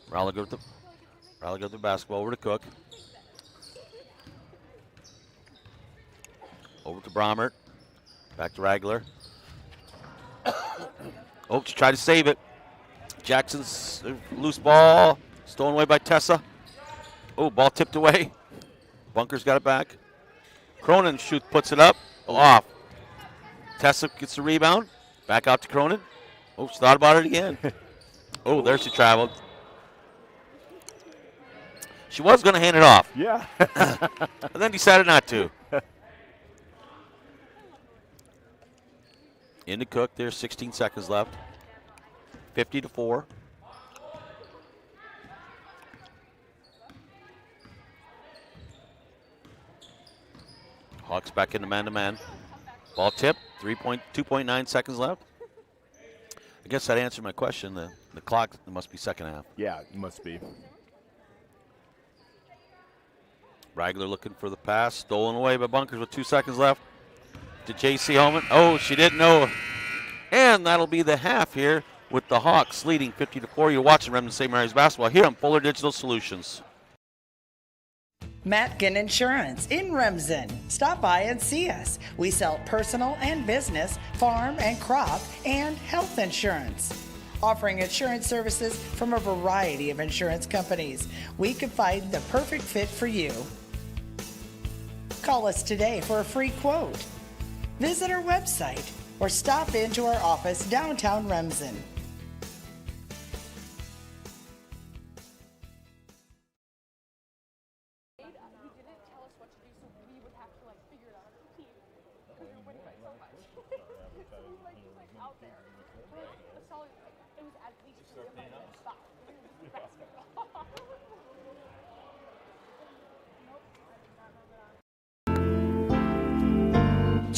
Raleigh go with the basketball over to Cook. Over to Bromert. Back to Ragler. Oh, she tried to save it. Jackson's loose ball. Stolen away by Tessa. Oh, ball tipped away. Bunkers got it back. Cronin puts it up. Off. Tessa gets the rebound. Back out to Cronin. Oh, she thought about it again. Oh, there she traveled. She was going to hand it off. Yeah. And then decided not to. Into Cook. There's 16 seconds left. 50-4. Hawks back into man-to-man. Ball tip. 2.9 seconds left. I guess that answered my question. The clock must be second half. Yeah, it must be. Ragler looking for the pass. Stolen away by Bunkers with 2 seconds left. To J.C. Holman. Oh, she didn't know. And that'll be the half here with the Hawks leading 50-4. You're watching Remsen St. Mary's basketball here on Fuller Digital Solutions. Matkin Insurance in Remsen. Stop by and see us. We sell personal and business, farm and crop, and health insurance. Offering insurance services from a variety of insurance companies, we can find the perfect fit for you. Call us today for a free quote. Visit our website or stop into our office downtown Remsen.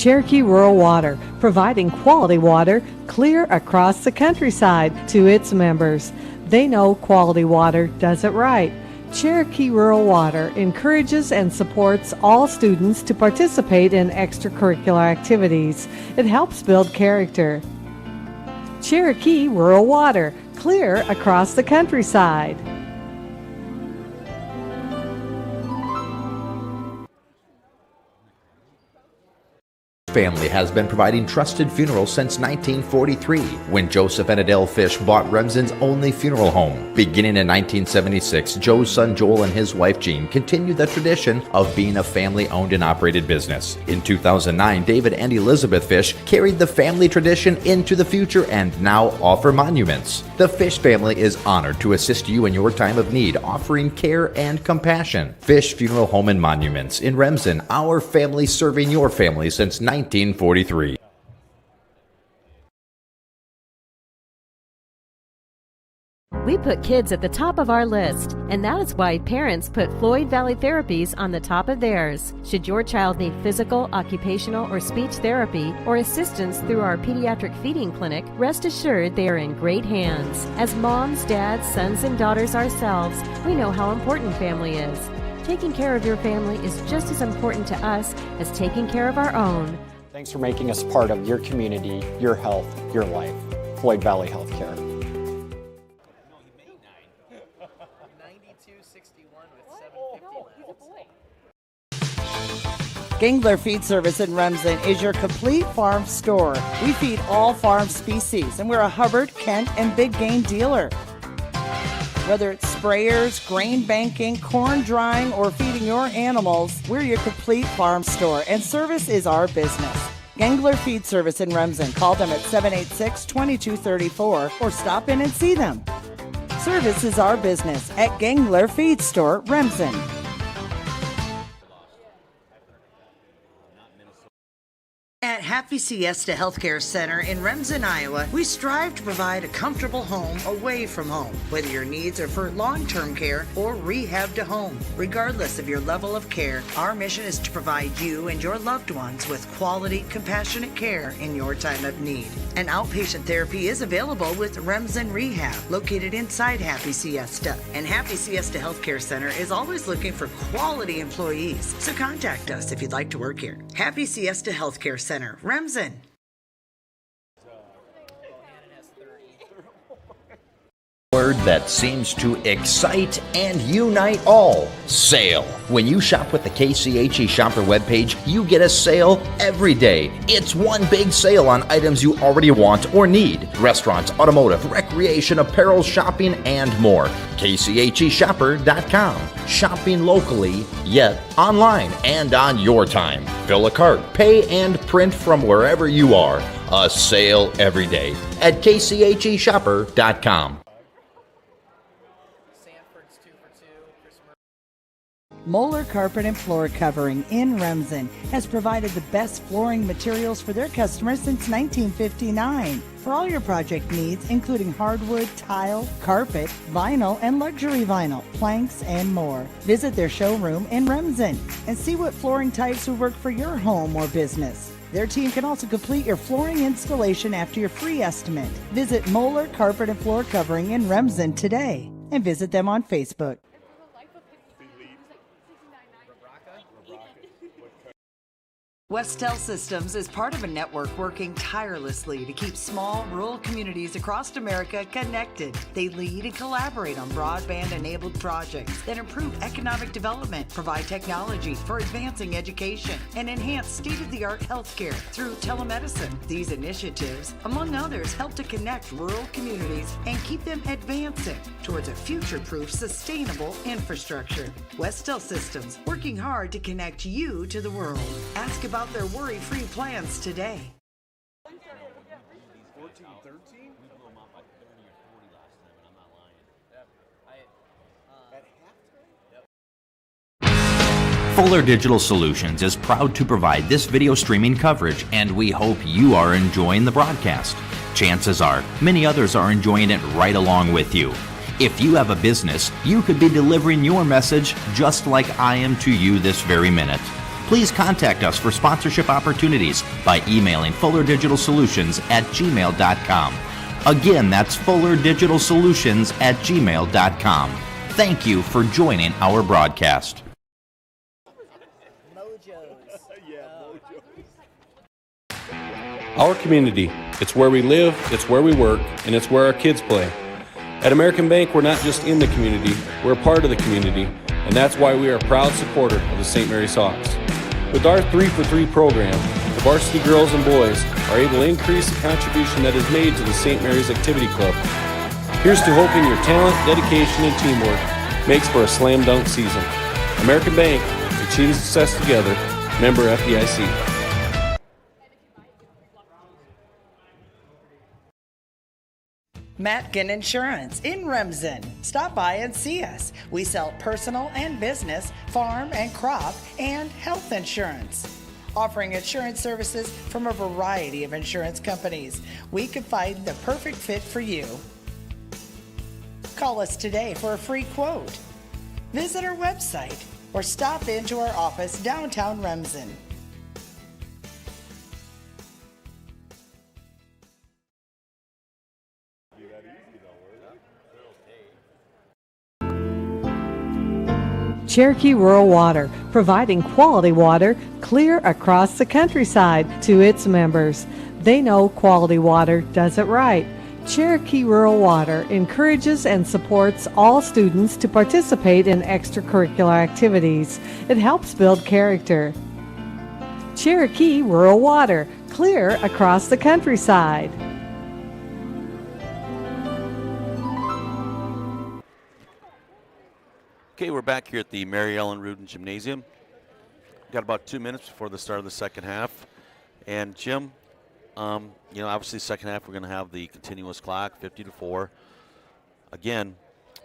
Cherokee Rural Water, providing quality water clear across the countryside to its members. They know quality water does it right. Cherokee Rural Water encourages and supports all students to participate in extracurricular activities. It helps build character. Cherokee Rural Water, clear across the countryside. Family has been providing trusted funerals since 1943, when Joseph and Adele Fish bought Remsen's only funeral home. Beginning in 1976, Joe's son Joel and his wife Jean continued the tradition of being a family-owned and operated business. In 2009, David and Elizabeth Fish carried the family tradition into the future and now offer monuments. The Fish family is honored to assist you in your time of need, offering care and compassion. Fish Funeral Home and Monuments in Remsen, our family serving your family since 1943. We put kids at the top of our list, and that is why parents put Floyd Valley Therapies on the top of theirs. Should your child need physical, occupational, or speech therapy or assistance through our pediatric feeding clinic, rest assured they are in great hands. As moms, dads, sons, and daughters ourselves, we know how important family is. Taking care of your family is just as important to us as taking care of our own. Thanks for making us part of your community, your health, your life. Floyd Valley Healthcare. Gangler Feed Service in Remsen is your complete farm store. We feed all farm species, and we're a Hubbard, Kent, and big game dealer. Whether it's sprayers, grain banking, corn drying, or feeding your animals, we're your complete farm store, and service is our business. Gangler Feed Service in Remsen. Call them at 786-2234 or stop in and see them. Service is our business at Gangler Feed Store, Remsen. At Happy Siesta Healthcare Center in Remsen, Iowa, we strive to provide a comfortable home away from home, whether your needs are for long-term care or rehab to home. Regardless of your level of care, our mission is to provide you and your loved ones with quality, compassionate care in your time of need. An outpatient therapy is available with Remsen Rehab, located inside Happy Siesta. And Happy Siesta Healthcare Center is always looking for quality employees, so contact us if you'd like to work here. Happy Siesta Healthcare Center, Remsen. Word that seems to excite and unite all. Sale. When you shop with the KCHE Shopper webpage, you get a sale every day. It's one big sale on items you already want or need. Restaurants, automotive, recreation, apparel, shopping, and more. KCHEshopper.com. Shopping locally, yet online and on your time. Fill a cart, pay, and print from wherever you are. A sale every day at KCHEshopper.com. Moeller Carpet and Floor Covering in Remsen has provided the best flooring materials for their customers since 1959. For all your project needs, including hardwood, tile, carpet, vinyl, and luxury vinyl, planks, and more. Visit their showroom in Remsen and see what flooring types would work for your home or business. Their team can also complete your flooring installation after your free estimate. Visit Moeller Carpet and Floor Covering in Remsen today and visit them on Facebook. Westel Systems is part of a network working tirelessly to keep small, rural communities across America connected. They lead and collaborate on broadband-enabled projects that improve economic development, provide technology for advancing education, and enhance state-of-the-art healthcare through telemedicine. These initiatives, among others, help to connect rural communities and keep them advancing towards a future-proof, sustainable infrastructure. Westel Systems, working hard to connect you to the world. Ask about their worry-free plans today. Fuller Digital Solutions is proud to provide this video streaming coverage, and we hope you are enjoying the broadcast. Chances are, many others are enjoying it right along with you. If you have a business, you could be delivering your message just like I am to you this very minute. Please contact us for sponsorship opportunities by emailing fullerdigitalsolutions@gmail.com. Again, that's fullerdigitalsolutions@gmail.com. Thank you for joining our broadcast. Our community, it's where we live, it's where we work, and it's where our kids play. At American Bank, we're not just in the community, we're a part of the community, and that's why we are a proud supporter of the St. Mary's Hawks. With our 3-for-3 program, the varsity girls and boys are able to increase the contribution that is made to the St. Mary's Activity Club. Here's to hoping your talent, dedication, and teamwork makes for a slam dunk season. American Bank, achieving success together, member FDIC. Matkin Insurance in Remsen. Stop by and see us. We sell personal and business, farm and crop, and health insurance. Offering insurance services from a variety of insurance companies. We can find the perfect fit for you. Call us today for a free quote. Visit our website or stop into our office downtown Remsen. Cherokee Rural Water, providing quality water clear across the countryside to its members. They know quality water does it right. Cherokee Rural Water encourages and supports all students to participate in extracurricular activities. It helps build character. Cherokee Rural Water, clear across the countryside. Okay, we're back here at the Mary Ellen Rudin Gymnasium. Got about 2 minutes before the start of the second half. And Jim, obviously second half we're going to have the continuous clock, 50-4. Again,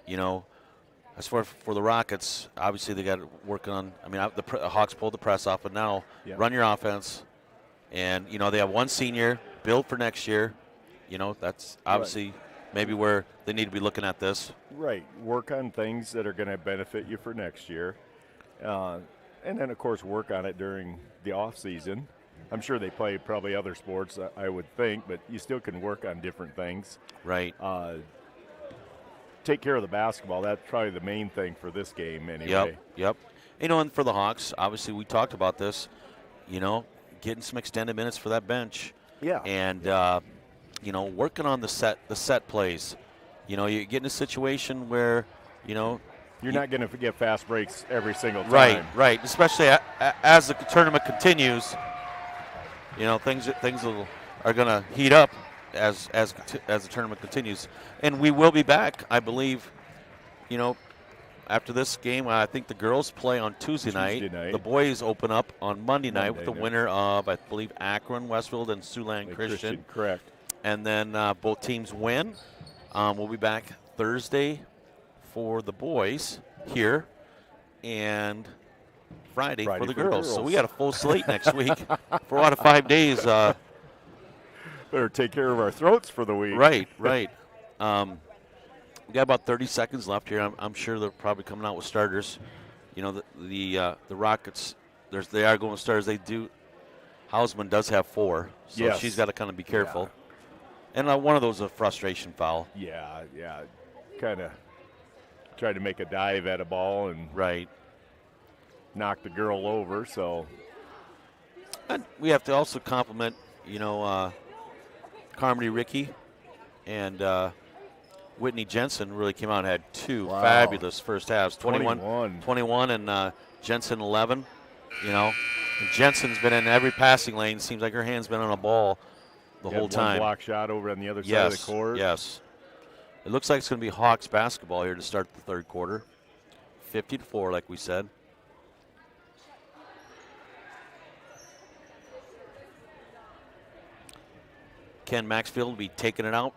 as far for the Rockets, obviously they got to work on. The Hawks pulled the press off, but now run your offense. And they have one senior built for next year. That's obviously maybe where they need to be looking at this. Right. Work on things that are going to benefit you for next year. And then, of course, work on it during the off season. I'm sure they play probably other sports, I would think, but you still can work on different things. Right. Take care of the basketball. That's probably the main thing for this game anyway. Yep. And for the Hawks, obviously we talked about this, getting some extended minutes for that bench. Yeah. And, working on the set plays. You get in a situation where, you're not going to get fast breaks every single time. Right. Especially as the tournament continues, things are going to heat up as the tournament continues. And we will be back, I believe, after this game. I think the girls play on Tuesday night. The boys open up on Monday night with the winner of, I believe, Akron, Westfield, and Siouxland Christian. Correct. And then both teams win. We'll be back Thursday for the boys here, and Friday for the girls. So we got a full slate next week. 4 out of 5 days. Better take care of our throats for the week. Right. We got about 30 seconds left here. I'm sure they're probably coming out with starters. The Rockets, they are going with starters. They do. Hausman does have 4, so she's got to kind of be careful. Yeah. And one of those is a frustration foul. Yeah. Kind of tried to make a dive at a ball and knock the girl over. So, and we have to also compliment, Carmody Rickey and Whitney Jensen really came out and had 2 fabulous first halves. 21 and Jensen 11. And Jensen's been in every passing lane. Seems like her hand's been on a ball the whole time. One block shot over on the other side of the court. Yes. It looks like it's going to be Hawks basketball here to start the third quarter. 50-4, like we said. Ken Maxfield will be taking it out.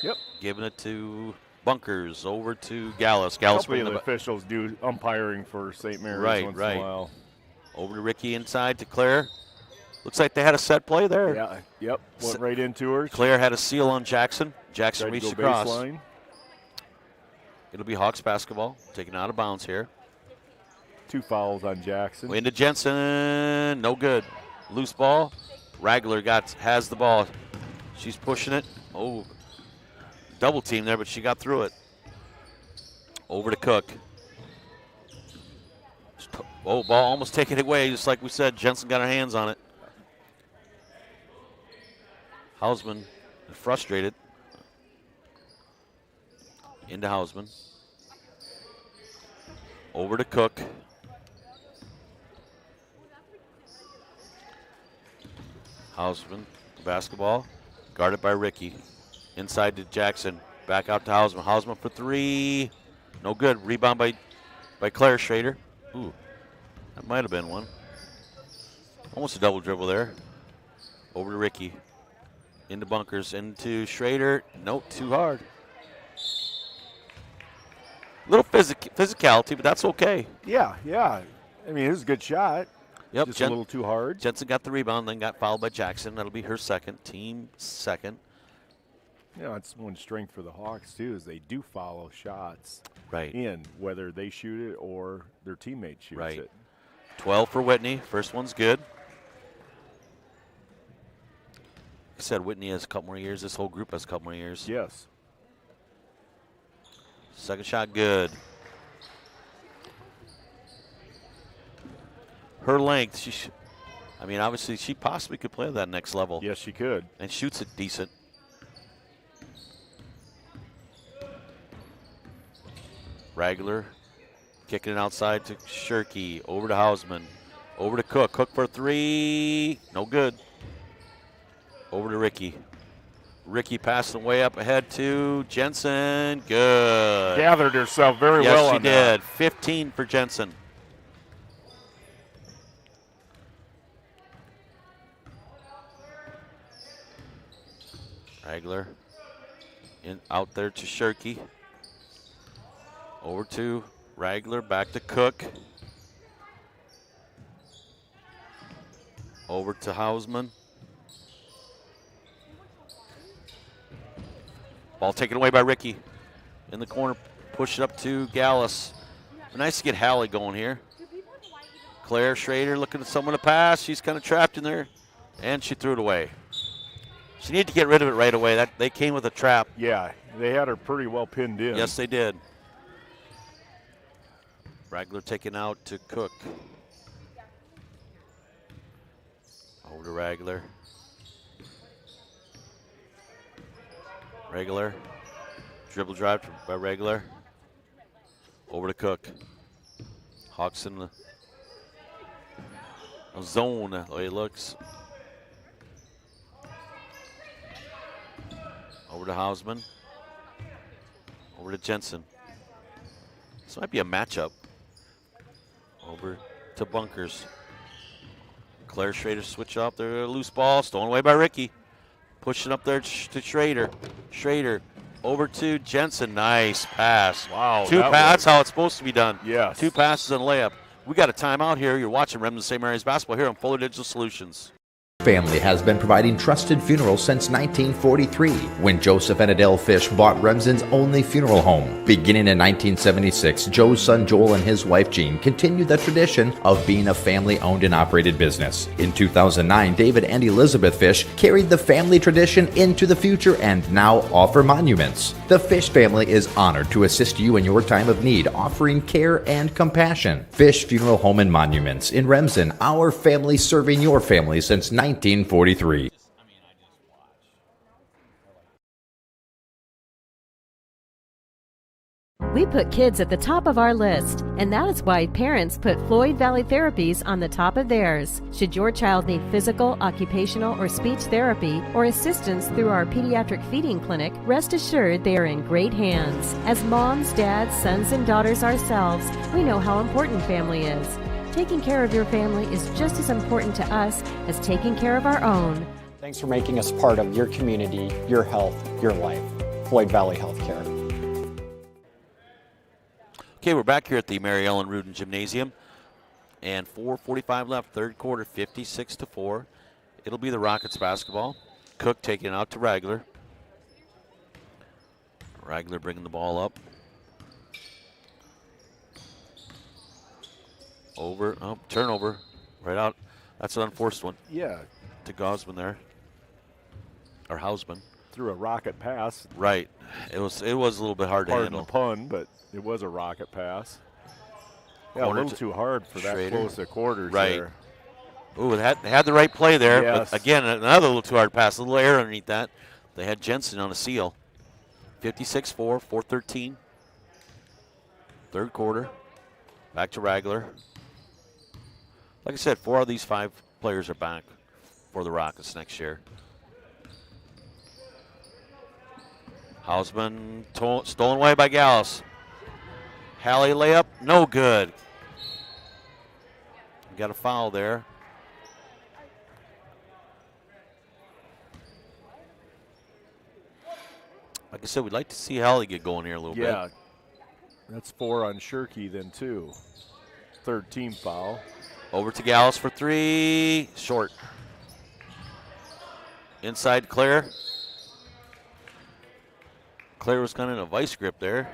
Yep. Giving it to Bunkers, over to Gallus. Gallus the officials do umpiring for St. Mary's once in a while. Over to Ricky inside to Claire. Looks like they had a set play there. Yeah, yep. Went right into her. Claire had a seal on Jackson. Jackson reached across. It'll be Hawks basketball, taken out of bounds here. 2 fouls on Jackson. Into Jensen, no good. Loose ball. Ragler has the ball. She's pushing it. Oh, double team there, but she got through it. Over to Cook. Oh, ball almost taken away, just like we said. Jensen got her hands on it. Hausman frustrated. Into Hausman. Over to Cook. Hausman, basketball, guarded by Ricky. Inside to Jackson, back out to Hausman. Hausman for 3, no good. Rebound by Claire Schrader. Ooh, that might have been one. Almost a double dribble there. Over to Ricky. Into Bunkers, into Schrader. Nope, too hard. Little physicality, but that's okay. Yeah. I mean, it was a good shot. Yep, just a little too hard. Jensen got the rebound, then got fouled by Jackson. That'll be her second, team second. It's one strength for the Hawks, too, is they do follow shots in, whether they shoot it or their teammate shoots it. 12 for Whitney. First one's good. I said Whitney has a couple more years. This whole group has a couple more years. Yes. Second shot good. Her length, obviously she possibly could play at that next level. Yes, she could. And shoots it decent. Ragler kicking it outside to Shirky. Over to Hausman. Over to Cook. Cook for 3. No good. Over to Ricky. Ricky passing way up ahead to Jensen. Good. Gathered herself very well on that. Yes, she did. 15 for Jensen. Ragler out there to Shirky. Over to Ragler, back to Cook. Over to Hausman. Ball taken away by Ricky. In the corner, push it up to Gallus. Nice to get Hallie going here. Claire Schrader looking at someone to pass. She's kind of trapped in there, and she threw it away. She needed to get rid of it right away. They came with a trap. Yeah, they had her pretty well pinned in. Yes, they did. Ragler taken out to Cook. Over to Ragler. Ragler. Dribble drive by Ragler. Over to Cook. Hawks in the zone, the way it looks. Over to Hausman. Over to Jensen. This might be a matchup. Over to Bunkers. Claire Schrader switch off there. Loose ball. Stolen away by Ricky. Pushing up there to Schrader. Schrader over to Jensen. Nice pass. Wow. That's how it's supposed to be done. Yes. 2 passes and a layup. We got a timeout here. You're watching Remsen St. Mary's basketball here on Fuller Digital Solutions. Family has been providing trusted funerals since 1943, when Joseph and Adele Fish bought Remsen's only funeral home. Beginning in 1976, Joe's son Joel and his wife Jean continued the tradition of being a family-owned and operated business. In 2009, David and Elizabeth Fish carried the family tradition into the future and now offer monuments. The Fish family is honored to assist you in your time of need, offering care and compassion. Fish Funeral Home and Monuments in Remsen, our family serving your family since 1943. We put kids at the top of our list, and that is why parents put Floyd Valley Therapies on the top of theirs. Should your child need physical, occupational, or speech therapy or assistance through our pediatric feeding clinic, rest assured they are in great hands. As moms, dads, sons, and daughters ourselves, we know how important family is. Taking care of your family is just as important to us as taking care of our own. Thanks for making us part of your community, your health, your life. Floyd Valley Healthcare. Okay, we're back here at the Mary Ellen Rudin Gymnasium, and 4:45 left, third quarter, 56-4. It'll be the Rockets basketball. Cook taking it out to Ragler. Ragler bringing the ball up. Turnover. Right out. That's an unforced one. Yeah. To Gosman there. Or Hausman. Threw a rocket pass. Right. It was a little bit hard to Pardon handle. the pun, but it was a rocket pass. Yeah, a Corner little too hard for Schrader. that close to quarters Right. there. Ooh, it had the right play there. Yes. But again, another little too hard pass. A little air underneath that. They had Jensen on a seal. 56-4, 4:13. Third quarter. Back to Ragler. Like I said, 4 of these 5 players are back for the Rockets next year. Hausman stolen away by Gallus. Hallie layup, no good. Got a foul there. Like I said, we'd like to see Hallie get going here a little bit. Yeah. That's 4 on Shirky then, too. Third team foul. Over to Gallus for 3. Short. Inside Claire. Claire was kind of in a vice grip there.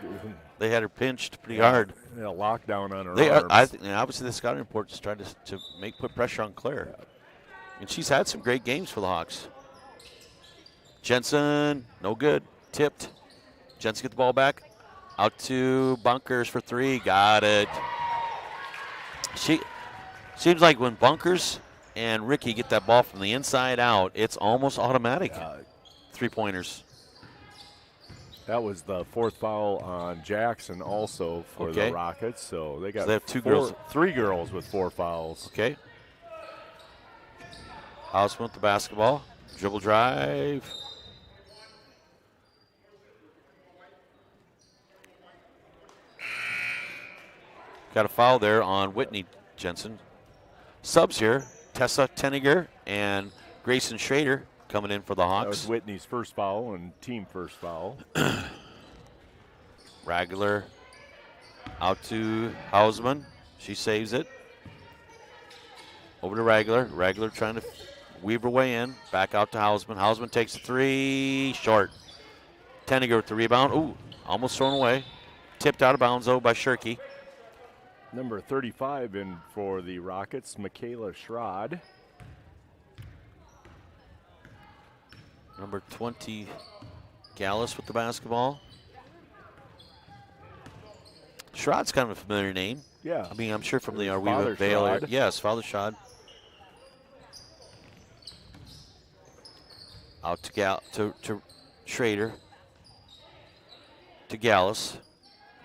They had her pinched pretty hard. Yeah, lockdown on her arms. arms. Obviously, the scouting report just tried to put pressure on Claire. And she's had some great games for the Hawks. Jensen, no good. Tipped. Jensen get the ball back. Out to Bunkers for 3. Got it. Seems like when Bunkers and Ricky get that ball from the inside out, it's almost automatic. 3-pointers. That was the 4th foul on Jackson also for the Rockets. So they got they have 3 girls with 4 fouls. Okay. Hausman with the basketball. Dribble drive. Got a foul there on Whitney Jensen. Subs here, Tessa Tenniger and Grayson Schrader coming in for the Hawks. That was Whitney's first foul and team first foul. Ragler out to Hausman. She saves it. Over to Ragler. Ragler trying to weave her way in. Back out to Hausman. Hausman takes a 3. Short. Tenniger with the rebound. Ooh, almost thrown away. Tipped out of bounds, though, by Shirky. Number 35 in for the Rockets, Michaela Schrod. Number 20, Gallus with the basketball. Schrod's kind of a familiar name. Yeah. I mean, I'm sure from the Father Arweva Vale area. Schrod. Yes, Father Schrod. Out to Schrader. To Gallus.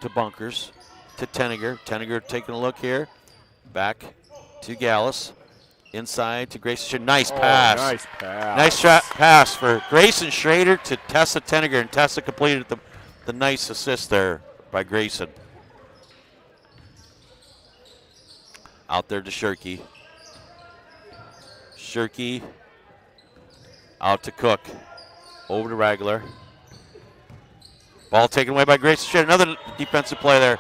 To Bunkers. To Tenniger. Tenniger taking a look here. Back to Gallus. Inside to Grayson. Nice pass. Nice pass. Nice pass for Grayson Schrader to Tessa Tenniger, and Tessa completed the nice assist there by Grayson. Out there to Shirky. Shirky out to Cook. Over to Ragler. Ball taken away by Grayson Schrader. Another defensive play there.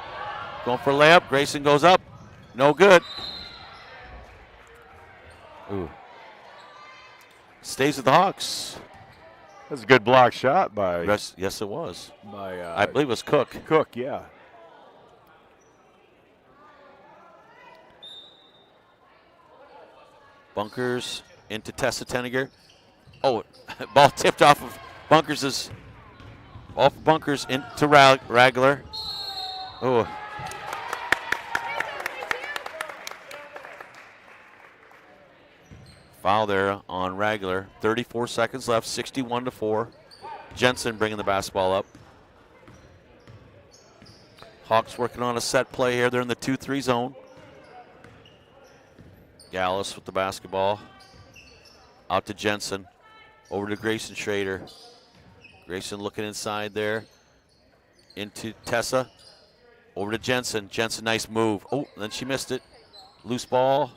Going for a layup. Grayson goes up. No good. Ooh. Stays with the Hawks. That's a good block shot by. Yes, it was. By I believe it was Cook. Cook, yeah. Bunkers into Tessa Tenniger. Oh, ball tipped off of Bunkers' into Ragler. Oh. Foul there on Ragler. 34 seconds left, 61-4. Jensen bringing the basketball up. Hawks working on a set play here. They're in the 2-3 zone. Gallus with the basketball. Out to Jensen. Over to Grayson Schrader. Grayson looking inside there. Into Tessa. Over to Jensen. Jensen, nice move. Oh, then she missed it. Loose ball.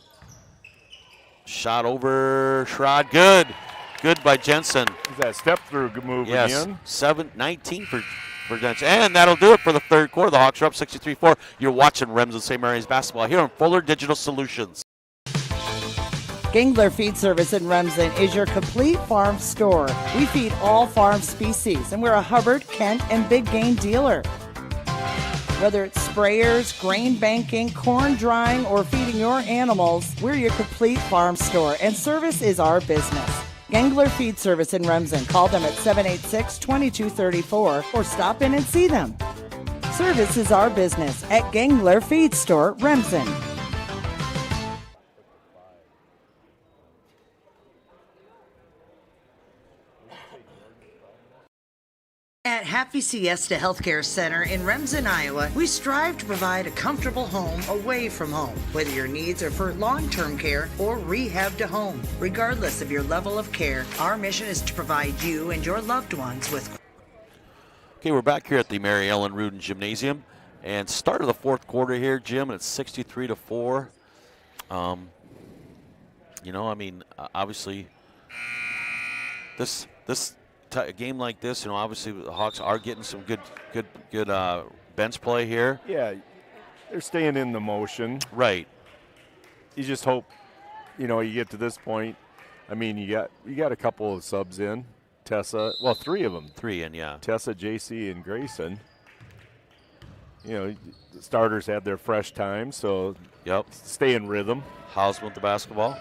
Shot over Schrod. Good. Good by Jensen. Is that step through move again? 7-19 for Jensen. And that'll do it for the third quarter. The Hawks are up 63-4. You're watching Remsen St. Mary's basketball here on Fuller Digital Solutions. Gangler Feed Service in Remsen is your complete farm store. We feed all farm species, and we're a Hubbard, Kent, and big game dealer. Whether it's sprayers, grain banking, corn drying, or feeding your animals, we're your complete farm store, and service is our business. Gangler Feed Service in Remsen. Call them at 786-2234 or stop in and see them. Service is our business at Gangler Feed Store, Remsen. At Happy Siesta Healthcare Center in Remsen, Iowa, we strive to provide a comfortable home away from home, whether your needs are for long-term care or rehab to home. Regardless of your level of care, our mission is to provide you and your loved ones with. Okay, we're back here at the Mary Ellen Rudin Gymnasium, and start of the fourth quarter here, Jim, and it's 63-4. Obviously, this a game like this, obviously the Hawks are getting some good bench play here. Yeah, they're staying in the motion. Right. You just hope, you get to this point. I mean, you got a couple of subs in. Tessa, well, 3 of them. 3 in, yeah. Tessa, JC, and Grayson. The starters had their fresh time, so stay in rhythm. Hausman with the basketball.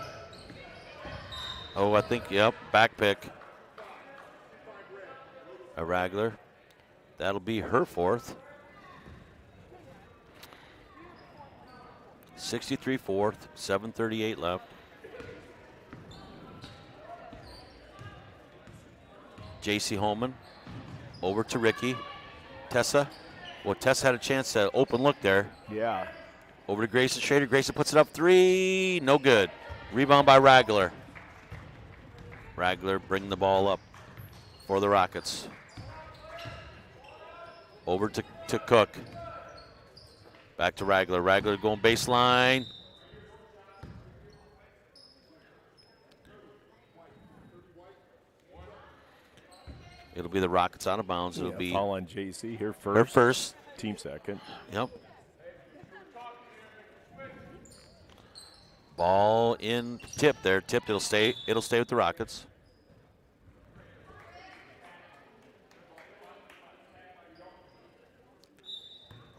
Oh, I think, back pick. A Ragler. That'll be her 4th. 63-4, 7:38 left. J.C. Holman over to Ricky. Tessa. Well, Tessa had a chance to open look there. Yeah. Over to Grayson Schrader. Grayson puts it up 3. No good. Rebound by Ragler. Ragler bringing the ball up for the Rockets. Over to Cook. Back to Ragler. Ragler going baseline. It'll be the Rockets out of bounds. It'll be foul on JC here first. Her first. Team second. Yep. Ball in tip there. Tipped. It'll stay with the Rockets.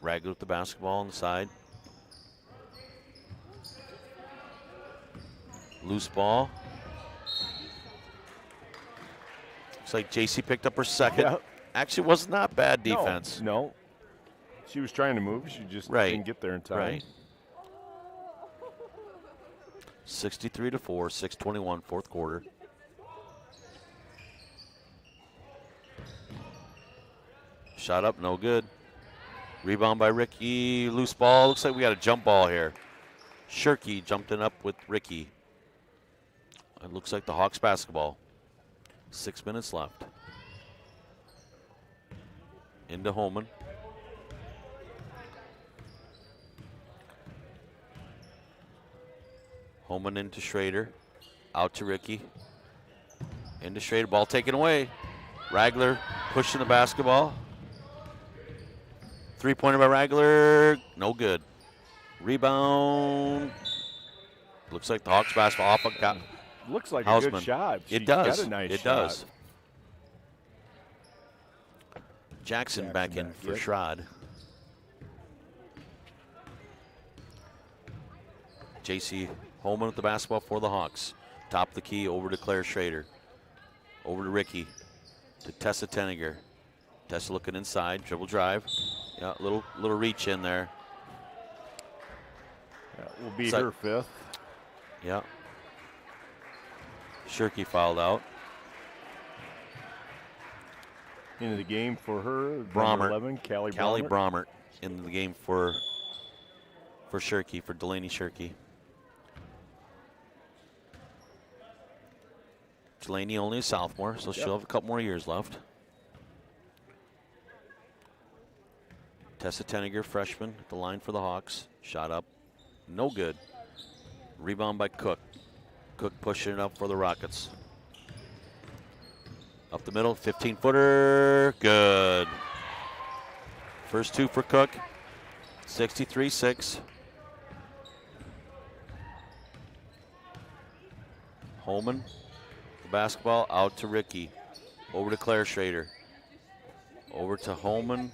Ragler with the basketball on the side. Loose ball. Looks like JC picked up her second. Yeah. Actually, was not bad defense. No. She was trying to move. She just didn't get there in time. Right. 63-4, 6:21, fourth quarter. Shot up, no good. Rebound by Ricky. Loose ball. Looks like we got a jump ball here. Shirky jumped in up with Ricky. It looks like the Hawks basketball. 6 minutes left. Into Holman. Holman into Schrader. Out to Ricky. Into Schrader. Ball taken away. Ragler pushing the basketball. Three-pointer by Ragler. No good. Rebound. Looks like the Hawks basketball off of Looks like Hausman. a good shot. It does. Got a nice it shot. does. Jackson back in for Schrod. JC Holman with the basketball for the Hawks. Top of the key over to Claire Schrader. Over to Ricky. To Tessa Tenniger. Tessa looking inside. Dribble drive. Yeah, little reach in there. That will be her 5th. Yeah. Shirky fouled out. Into the game for her. Bromert. 11, Callie Bromert in the game for Shirky, for Delaney Shirky. Delaney only a sophomore, so she'll have a couple more years left. Tessa Tenniger, freshman, at the line for the Hawks. Shot up. No good. Rebound by Cook. Cook pushing it up for the Rockets. Up the middle, 15-footer. Good. First 2 for Cook. 63-6. Holman, the basketball out to Ricky. Over to Claire Schrader. Over to Holman.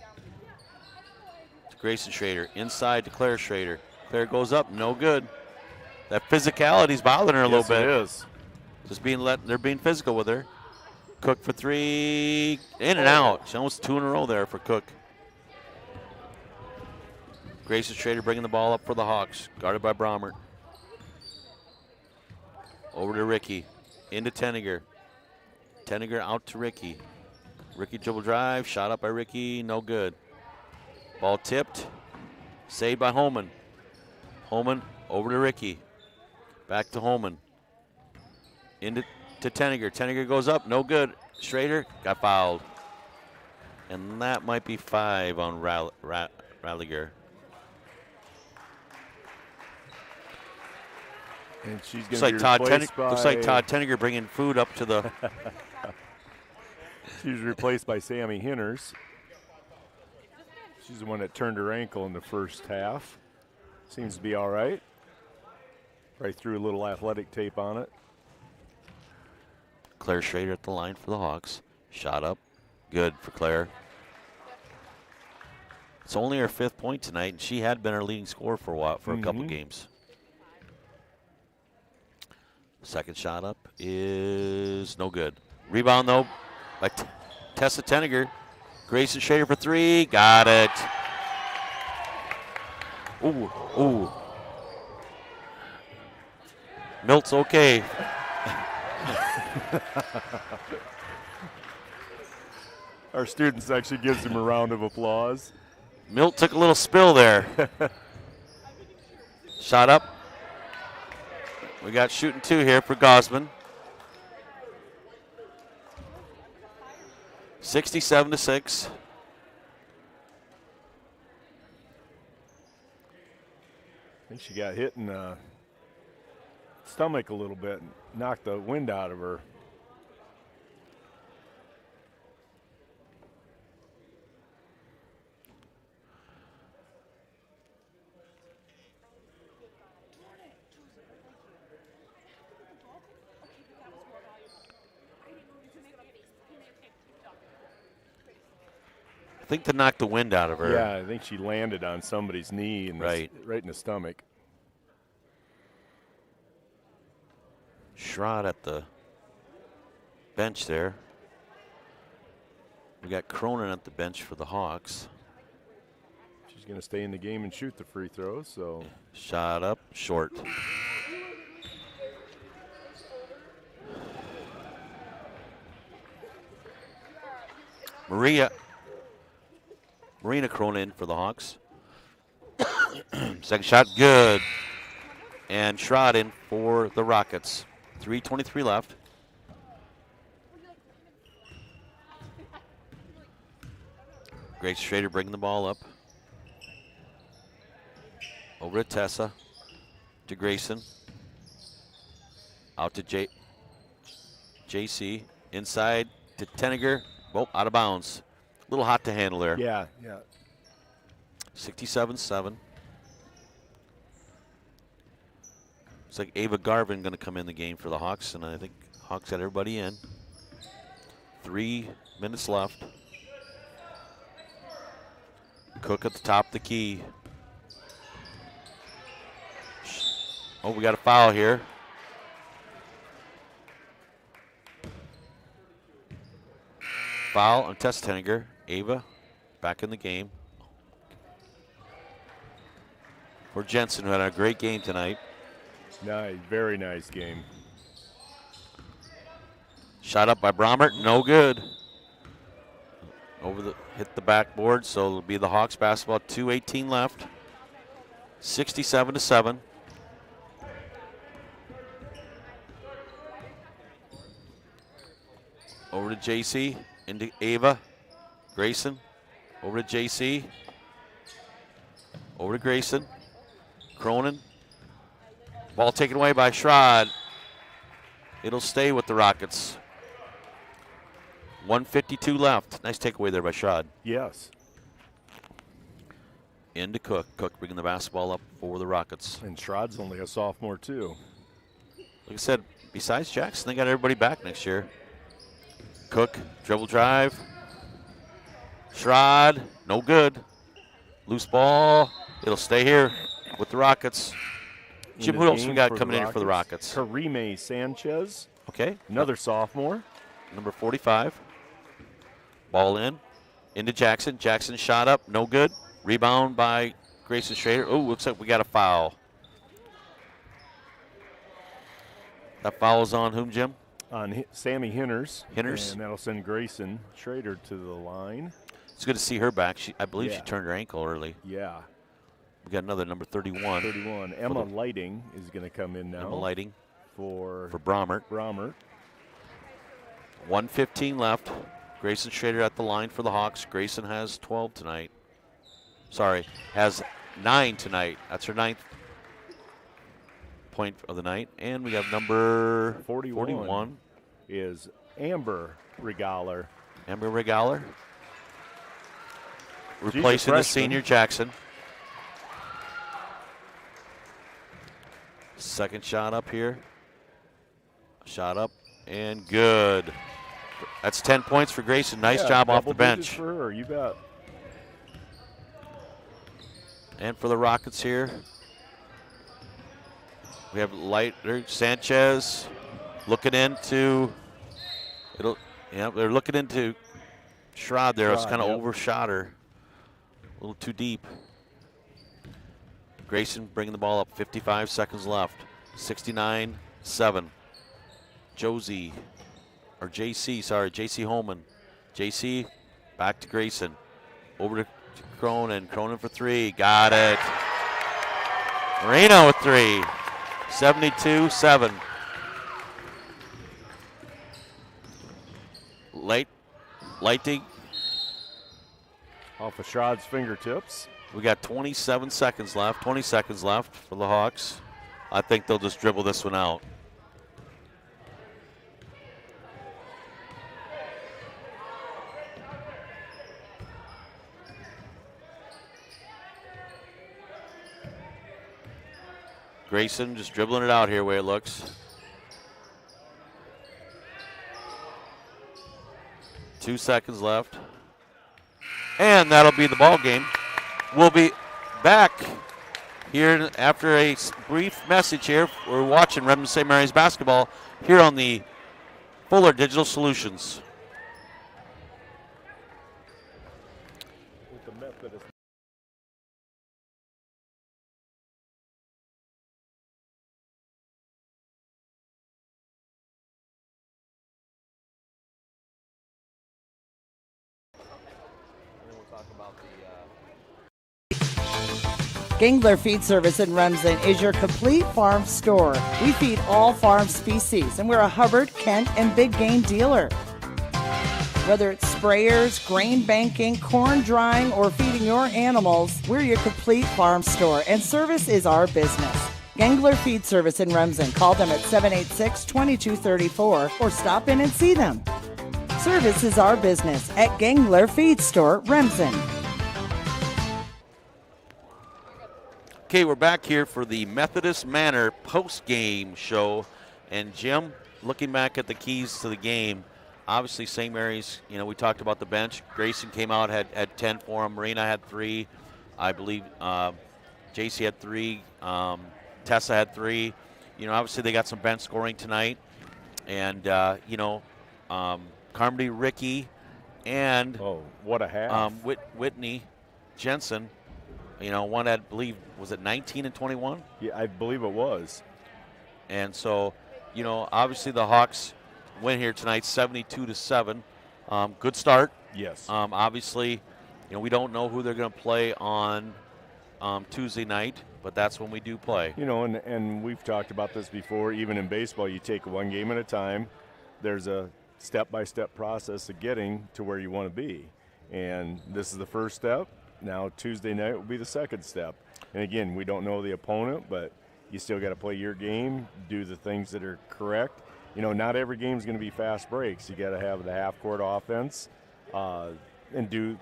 To Grayson Schrader inside to Claire Schrader. Claire goes up, no good. That physicality's bothering her a little bit. It is. Just they're being physical with her. Cook for three, in and out. She almost 2 in a row there for Cook. Grayson Schrader bringing the ball up for the Hawks, guarded by Bromert. Over to Ricky, into Tenniger. Tenniger out to Ricky. Ricky dribble drive, shot up by Ricky, no good. Ball tipped, saved by Holman. Holman over to Ricky. Back to Holman. Into Tenniger. Tenniger goes up, no good. Schrader got fouled. And that might be 5 on Radliger. And she's going Looks to like be Todd replaced by... Looks like Todd Tenniger bringing food up to the... She was replaced by Sammy Hinners. She's the one that turned her ankle in the first half. Seems to be all right. Right threw a little athletic tape on it. Claire Schrader at the line for the Hawks. Shot up. Good for Claire. It's only her 5th point tonight, and she had been our leading scorer for a while, for a couple games. Second shot up is no good. Rebound, though, by Tessa Tenniger. Grayson Schrader for 3. Got it. Ooh, ooh. Milt's okay. Our students actually gives him a round of applause. Milt took a little spill there. Shot up. We got shooting 2 here for Gosman. 67-6. I think she got hit in the stomach a little bit and knocked the wind out of her. I think to knock the wind out of her. Yeah, I think she landed on somebody's knee and right in the stomach. Schrod at the bench there. We got Cronin at the bench for the Hawks. She's going to stay in the game and shoot the free throws. So shot up, short. Marina Cronin for the Hawks. Second shot, good. And Schrod in for the Rockets. 3:23 left. Grace Schrader bringing the ball up. Over to Tessa. To Grayson. Out to JC. Inside to Tenniger. Oh, out of bounds. A little hot to handle there. Yeah. 67-7. It's like Ava Garvin going to come in the game for the Hawks, and I think Hawks got everybody in. 3 minutes left. Cook at the top of the key. Oh, we got a foul here. Foul on Tess Tenniger. Ava back in the game. For Jensen, who had a great game tonight. Nice, very nice game. Shot up by Bromert, no good. Hit the backboard, so it'll be the Hawks basketball. 2:18 left. 67-7. Over to JC, into Ava. Grayson, over to JC. Over to Grayson. Cronin. Ball taken away by Schrod. It'll stay with the Rockets. 1:52 left. Nice takeaway there by Schrod. Yes. Into Cook. Cook bringing the basketball up for the Rockets. And Schrod's only a sophomore, too. Like I said, besides Jackson, they got everybody back next year. Cook, dribble drive. Schrod, no good. Loose ball. It'll stay here with the Rockets. Jim, who else we got coming in for the Rockets? Karime Sanchez. Okay. Another sophomore. Number 45. Ball in. Into Jackson. Jackson shot up. No good. Rebound by Grayson Schrader. Oh, looks like we got a foul. That foul is on whom, Jim? On Sammy Hinners. Hinners. And that'll send Grayson Schrader to the line. It's good to see her back. I believe she turned her ankle early. Yeah. We got another number 31. 31. Emma Lighting is going to come in now. Emma Lighting for Bromert. 1:15 left. Grayson Schrader at the line for the Hawks. Grayson has 12 tonight. Sorry, has 9 tonight. That's her 9th point of the night. And we have number 41 is Amber Regaler. Amber Regaler. Replacing the senior Jackson. Second shot up here. Shot up and good. That's 10 points for Grayson. Nice job off the bench. For her, you bet. And for the Rockets here, we have Sanchez looking into they're looking into Sherrod there. It's kind of overshot her. A little too deep. Grayson bringing the ball up. 55 seconds left. 69-7. JC Holman. JC back to Grayson. Over to Cronin. Cronin for 3. Got it. Marino with 3. 72-7. Lighting. Off of Sherrod's fingertips. We got 27 seconds left. 20 seconds left for the Hawks. I think they'll just dribble this one out. Grayson just dribbling it out here, way it looks. 2 seconds left. And that'll be the ball game. We'll be back here after a brief message here. We're watching Remsen St. Mary's basketball here on the Fuller Digital Solutions. Gangler Feed Service in Remsen is your complete farm store. We feed all farm species, and we're a Hubbard, Kent, and big game dealer. Whether it's sprayers, grain banking, corn drying, or feeding your animals, we're your complete farm store, and service is our business. Gangler Feed Service in Remsen. Call them at 786-2234 or stop in and see them. Service is our business at Gangler Feed Store, Remsen. Okay, we're back here for the Methodist Manor post-game show. And Jim, looking back at the keys to the game, obviously St. Mary's, we talked about the bench. Grayson came out, had 10 for him. Marina had 3. I believe JC had 3. Tessa had 3. Obviously they got some bench scoring tonight. And, Carmody, Ricky, and what a half. Whitney Jensen. One had, I believe, was it 19 and 21? Yeah, I believe it was. And so, obviously the Hawks win here tonight, 72-7. Good start. Yes. Obviously, we don't know who they're going to play on Tuesday night, but that's when we do play. And we've talked about this before. Even in baseball, you take one game at a time. There's a step-by-step process of getting to where you want to be. And this is the first step. Now Tuesday night will be the second step. And again, we don't know the opponent, but you still got to play your game, do the things that are correct. Not every game is going to be fast breaks. You got to have the half-court offense and do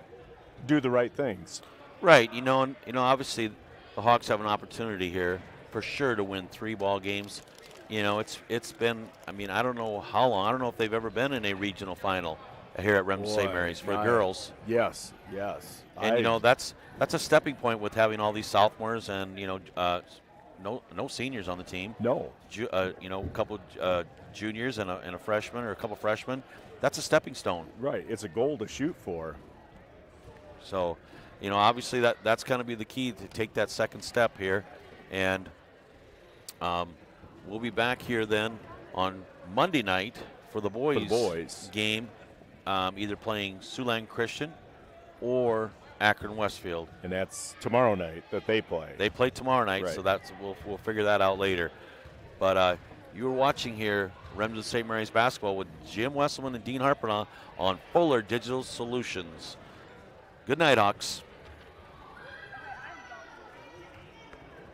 the right things. Right. Obviously the Hawks have an opportunity here for sure to win 3 ball games. It's been, I don't know how long. I don't know if they've ever been in a regional final. here at Remsen St. Mary's for girls. Yes. And that's a stepping point with having all these sophomores and no seniors on the team. No. A couple juniors and a freshman or a couple freshmen. That's a stepping stone. Right. It's a goal to shoot for. So, obviously that's going to be the key to take that second step here. And we'll be back here then on Monday night for the boys game, either playing Siouxland Christian or Akron Westfield. And that's tomorrow night that they play. They play tomorrow night, right. so we'll figure that out later. But you were watching here Remsen St. Mary's basketball with Jim Wesselman and Dean Harper on Fuller Digital Solutions. Good night, Hawks.